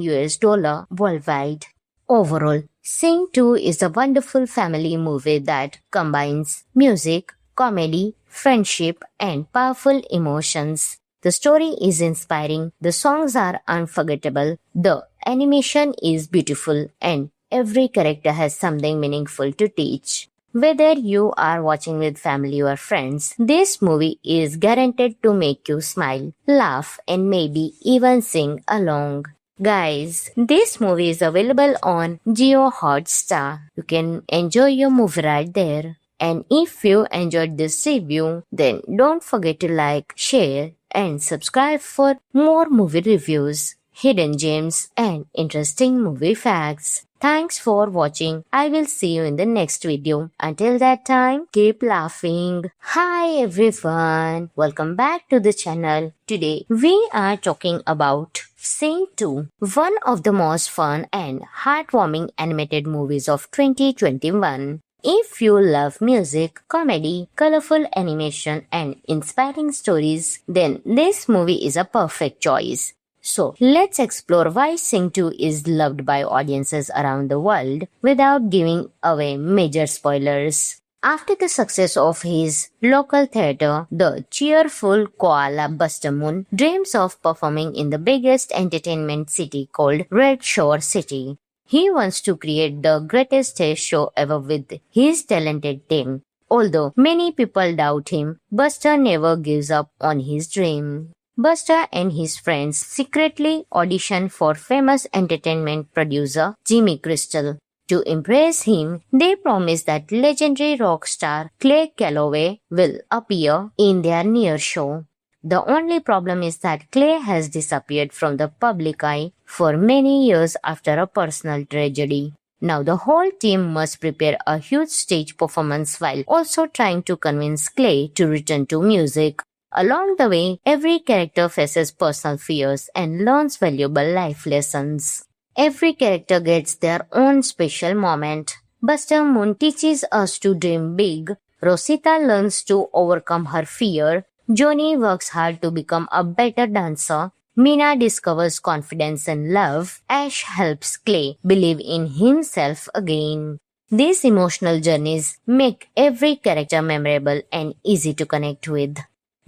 worldwide. Overall, Sing 2 is a wonderful family movie that combines music, comedy, friendship, and powerful emotions. The story is inspiring, the songs are unforgettable, the animation is beautiful, and every character has something meaningful to teach. Whether you are watching with family or friends, this movie is guaranteed to make you smile, laugh, and maybe even sing along. Guys, this movie is available on Jio Hotstar. You can enjoy your movie right there. And if you enjoyed this review, then don't forget to like, share, and subscribe for more movie reviews, hidden gems, and interesting movie facts. Thanks for watching. I will see you in the next video. Until that time, keep laughing. Hi everyone. Welcome back to the channel. Today, we are talking about Sing 2, one of the most fun and heartwarming animated movies of 2021. If you love music, comedy, colorful animation, and inspiring stories, then this movie is a perfect choice. So, let's explore why Sing 2 is loved by audiences around the world without giving away major spoilers. After the success of his local theater, the cheerful koala Buster Moon dreams of performing in the biggest entertainment city called Red Shore City. He wants to create the greatest stage show ever with his talented team. Although many people doubt him, Buster never gives up on his dream. Buster and his friends secretly audition for famous entertainment producer Jimmy Crystal. To impress him, they promise that legendary rock star Clay Calloway will appear in their near show. The only problem is that Clay has disappeared from the public eye for many years after a personal tragedy. Now the whole team must prepare a huge stage performance while also trying to convince Clay to return to music. Along the way, every character faces personal fears and learns valuable life lessons. Every character gets their own special moment. Buster Moon teaches us to dream big. Rosita learns to overcome her fear. Johnny works hard to become a better dancer. Mina discovers confidence and love. Ash helps Clay believe in himself again. These emotional journeys make every character memorable and easy to connect with.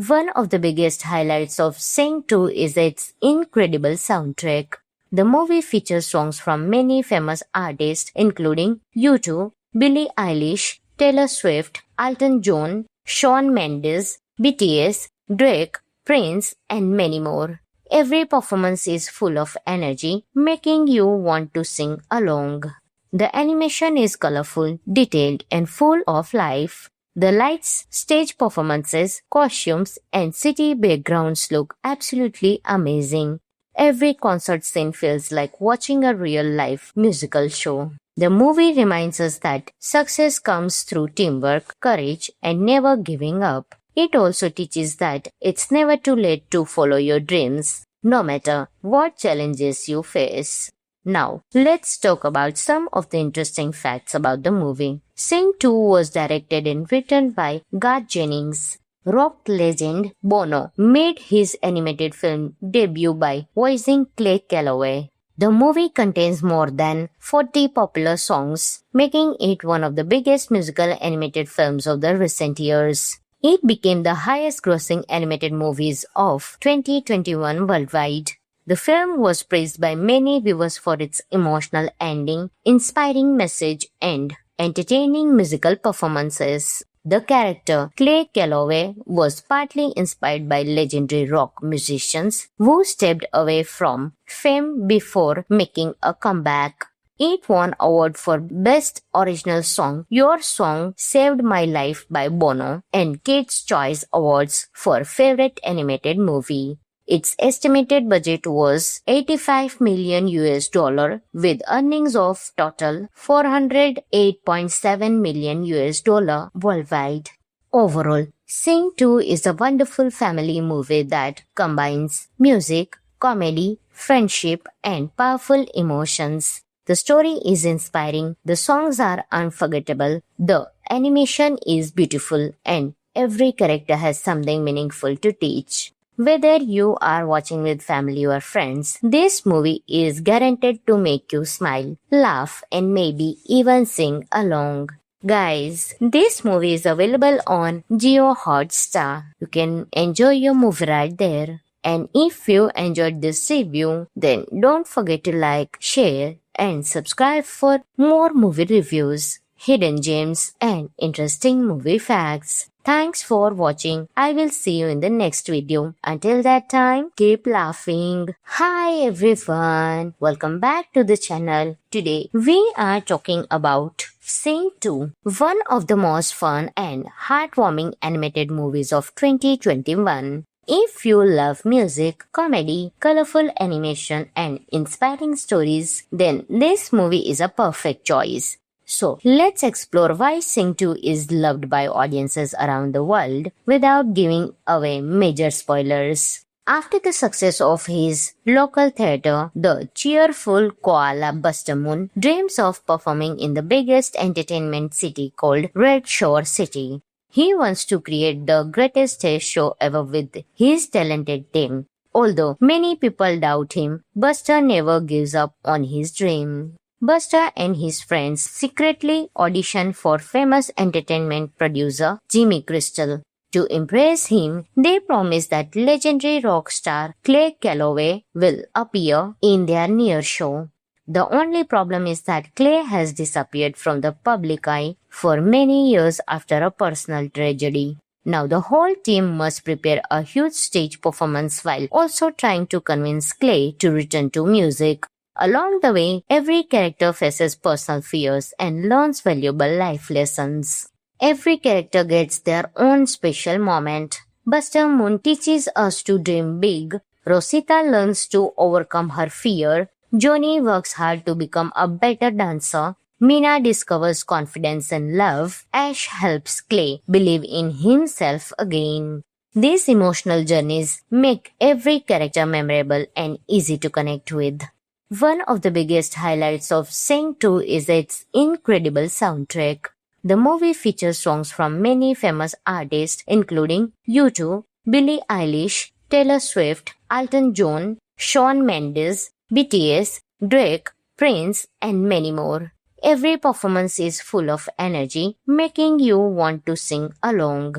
One of the biggest highlights of Sing 2 is its incredible soundtrack. The movie features songs from many famous artists including U2, Billie Eilish, Taylor Swift, Elton John, Shawn Mendes, BTS, Drake, Prince, and many more. Every performance is full of energy, making you want to sing along. The animation is colorful, detailed, and full of life. The lights, stage performances, costumes, and city backgrounds look absolutely amazing. Every concert scene feels like watching a real-life musical show. The movie reminds us that success comes through teamwork, courage, and never giving up. It also teaches that it's never too late to follow your dreams, no matter what challenges you face. Now, let's talk about some of the interesting facts about the movie. Sing 2 was directed and written by Garth Jennings. Rock legend Bono made his animated film debut by voicing Clay Calloway. The movie contains more than 40 popular songs, making it one of the biggest musical animated films of the recent years. It became the highest-grossing animated movies of 2021 worldwide. The film was praised by many viewers for its emotional ending, inspiring message, and entertaining musical performances. The character Clay Calloway was partly inspired by legendary rock musicians who stepped away from fame before making a comeback. It won award for Best Original Song, Your Song Saved My Life by Bono, and Kids' Choice Awards for Favorite Animated Movie. Its estimated budget was $85 million with earnings of total $408.7 million worldwide. Overall, Sing 2 is a wonderful family movie that combines music, comedy, friendship, and powerful emotions. The story is inspiring, the songs are unforgettable, the animation is beautiful, and every character has something meaningful to teach. Whether you are watching with family or friends, this movie is guaranteed to make you smile, laugh, and maybe even sing along. Guys, this movie is available on Jio Hotstar. You can enjoy your movie right there. And if you enjoyed this review, then don't forget to like, share, and subscribe for more movie reviews, hidden gems, and interesting movie facts. Thanks for watching. I will see you in the next video. Until that time, keep laughing. Hi everyone. Welcome back to the channel. Today, we are talking about Sing 2, one of the most fun and heartwarming animated movies of 2021. If you love music, comedy, colorful animation, and inspiring stories, then this movie is a perfect choice. So, let's explore why Sing 2 is loved by audiences around the world without giving away major spoilers. After the success of his local theater, the cheerful koala Buster Moon dreams of performing in the biggest entertainment city called Red Shore City. He wants to create the greatest stage show ever with his talented team. Although many people doubt him, Buster never gives up on his dream. Buster and his friends secretly audition for famous entertainment producer Jimmy Crystal. To impress him, they promise that legendary rock star Clay Calloway will appear in their near show. The only problem is that Clay has disappeared from the public eye for many years after a personal tragedy. Now the whole team must prepare a huge stage performance while also trying to convince Clay to return to music. Along the way, every character faces personal fears and learns valuable life lessons. Every character gets their own special moment. Buster Moon teaches us to dream big. Rosita learns to overcome her fear. Johnny works hard to become a better dancer. Mina discovers confidence and love. Ash helps Clay believe in himself again. These emotional journeys make every character memorable and easy to connect with. One of the biggest highlights of Sing 2 is its incredible soundtrack. The movie features songs from many famous artists including U2, Billie Eilish, Taylor Swift, Elton John, Shawn Mendes, BTS, Drake, Prince, and many more. Every performance is full of energy, making you want to sing along.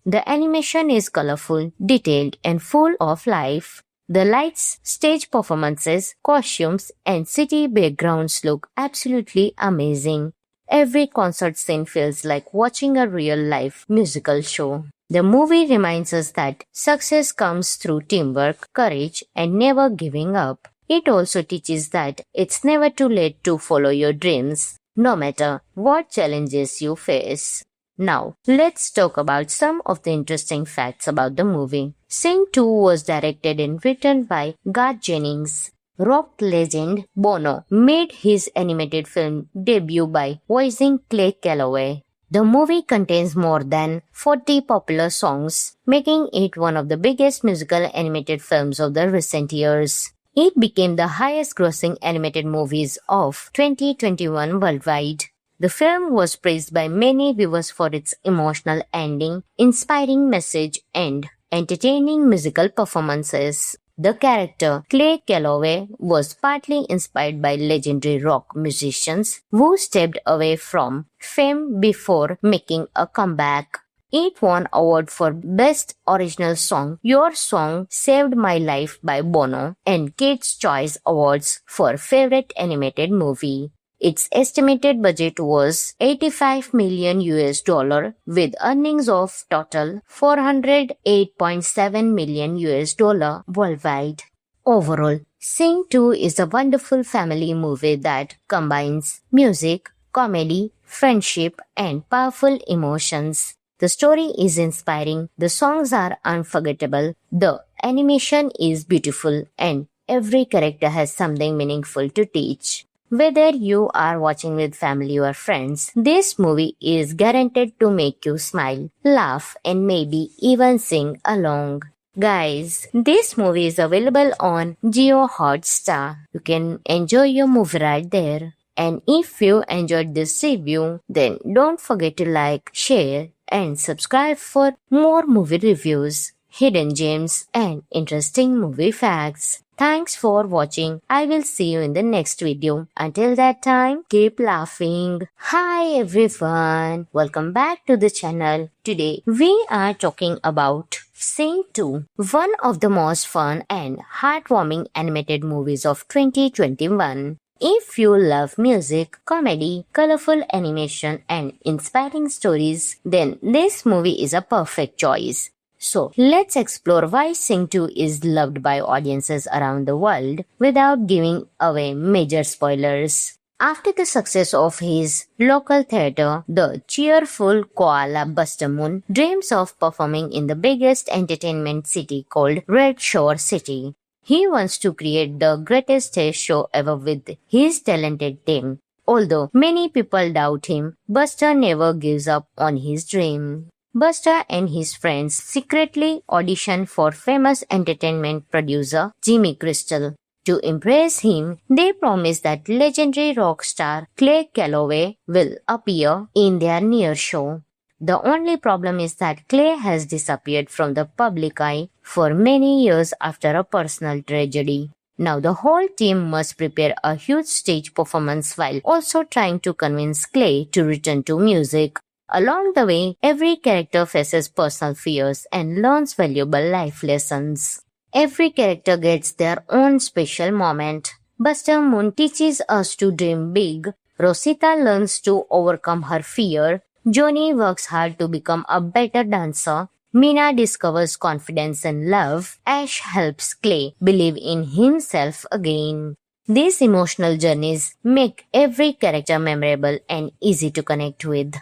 The animation is colorful, detailed, and full of life. The lights, stage performances, costumes, and city backgrounds look absolutely amazing. Every concert scene feels like watching a real-life musical show. The movie reminds us that success comes through teamwork, courage, and never giving up. It also teaches that it's never too late to follow your dreams, no matter what challenges you face. Now, let's talk about some of the interesting facts about the movie. Sing 2 was directed and written by Garth Jennings. Rock legend Bono made his animated film debut by voicing Clay Calloway. The movie contains more than 40 popular songs, making it one of the biggest musical animated films of the recent years. It became the highest-grossing animated movies of 2021 worldwide. The film was praised by many viewers for its emotional ending, inspiring message, and entertaining musical performances. The character Clay Calloway was partly inspired by legendary rock musicians who stepped away from fame before making a comeback. It won award for Best Original Song, Your Song Saved My Life by Bono, and Kids' Choice Awards for Favorite Animated Movie. Its estimated budget was 85 million US dollar with earnings of total 408.7 million US dollar worldwide. Overall, Sing 2 is a wonderful family movie that combines music, comedy, friendship, and powerful emotions. The story is inspiring, the songs are unforgettable, the animation is beautiful, and every character has something meaningful to teach. Whether you are watching with family or friends, this movie is guaranteed to make you smile, laugh, and maybe even sing along. Guys, this movie is available on Jio Hotstar. You can enjoy your movie right there. And if you enjoyed this review, then don't forget to like, share, and subscribe for more movie reviews, hidden gems, and interesting movie facts. Thanks for watching. I will see you in the next video. Until that time, keep laughing. Hi everyone. Welcome back to the channel. Today, we are talking about Sing 2, one of the most fun and heartwarming animated movies of 2021. If you love music, comedy, colorful animation, and inspiring stories, then this movie is a perfect choice. So, let's explore why Sing 2 is loved by audiences around the world without giving away major spoilers. After the success of his local theater, the cheerful koala Buster Moon dreams of performing in the biggest entertainment city called Red Shore City. He wants to create the greatest stage show ever with his talented team. Although many people doubt him, Buster never gives up on his dream. Buster and his friends secretly audition for famous entertainment producer Jimmy Crystal. To impress him, they promise that legendary rock star Clay Calloway will appear in their near show. The only problem is that Clay has disappeared from the public eye for many years after a personal tragedy. Now the whole team must prepare a huge stage performance while also trying to convince Clay to return to music. Along the way, every character faces personal fears and learns valuable life lessons. Every character gets their own special moment. Buster Moon teaches us to dream big. Rosita learns to overcome her fear. Johnny works hard to become a better dancer. Mina discovers confidence and love. Ash helps Clay believe in himself again. These emotional journeys make every character memorable and easy to connect with.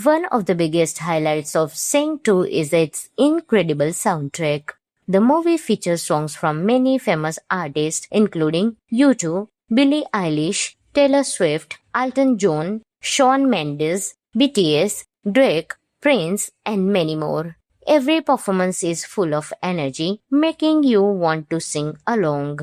One of the biggest highlights of Sing 2 is its incredible soundtrack. The movie features songs from many famous artists including U2, Billie Eilish, Taylor Swift, Elton John, Shawn Mendes, BTS, Drake, Prince, and many more. Every performance is full of energy, making you want to sing along.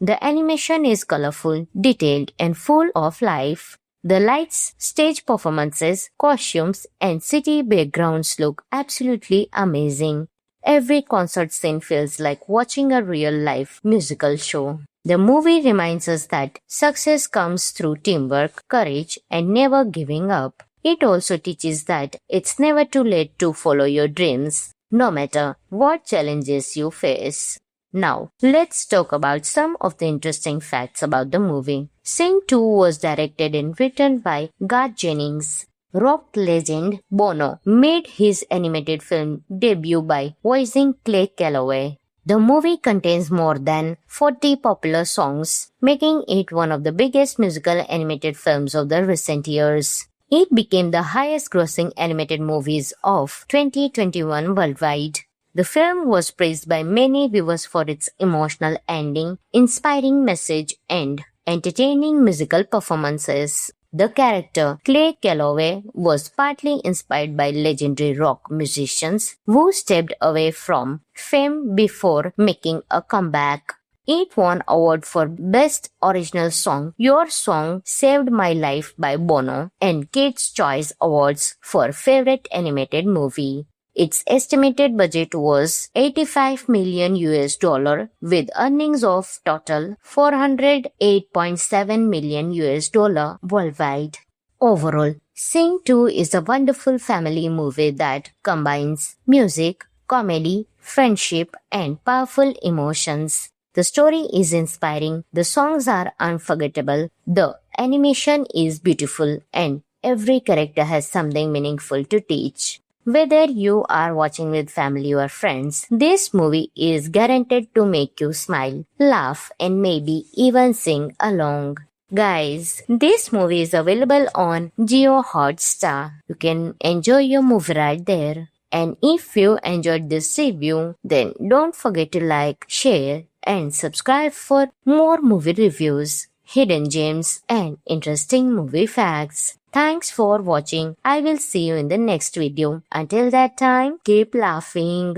The animation is colorful, detailed, and full of life. The lights, stage performances, costumes, and city backgrounds look absolutely amazing. Every concert scene feels like watching a real-life musical show. The movie reminds us that success comes through teamwork, courage, and never giving up. It also teaches that it's never too late to follow your dreams, no matter what challenges you face. Now, let's talk about some of the interesting facts about the movie. Sing 2 was directed and written by Garth Jennings. Rock legend Bono made his animated film debut by voicing Clay Calloway. The movie contains more than 40 popular songs, making it one of the biggest musical animated films of the recent years. It became the highest-grossing animated movies of 2021 worldwide. The film was praised by many viewers for its emotional ending, inspiring message, and entertaining musical performances. The character Clay Calloway was partly inspired by legendary rock musicians who stepped away from fame before making a comeback. It won award for Best Original Song, Your Song Saved My Life by Bono, and Kids' Choice Awards for Favorite Animated Movie. Its estimated budget was 85 million US dollar with earnings of total 408.7 million US dollar worldwide. Overall, Sing 2 is a wonderful family movie that combines music, comedy, friendship, and powerful emotions. The story is inspiring, the songs are unforgettable, the animation is beautiful, and every character has something meaningful to teach. Whether you are watching with family or friends, this movie is guaranteed to make you smile, laugh, and maybe even sing along. Guys, this movie is available on Jio Hotstar. You can enjoy your movie right there. And if you enjoyed this review, then don't forget to like, share, and subscribe for more movie reviews, hidden gems, and interesting movie facts. Thanks for watching. I will see you in the next video. Until that time, keep laughing.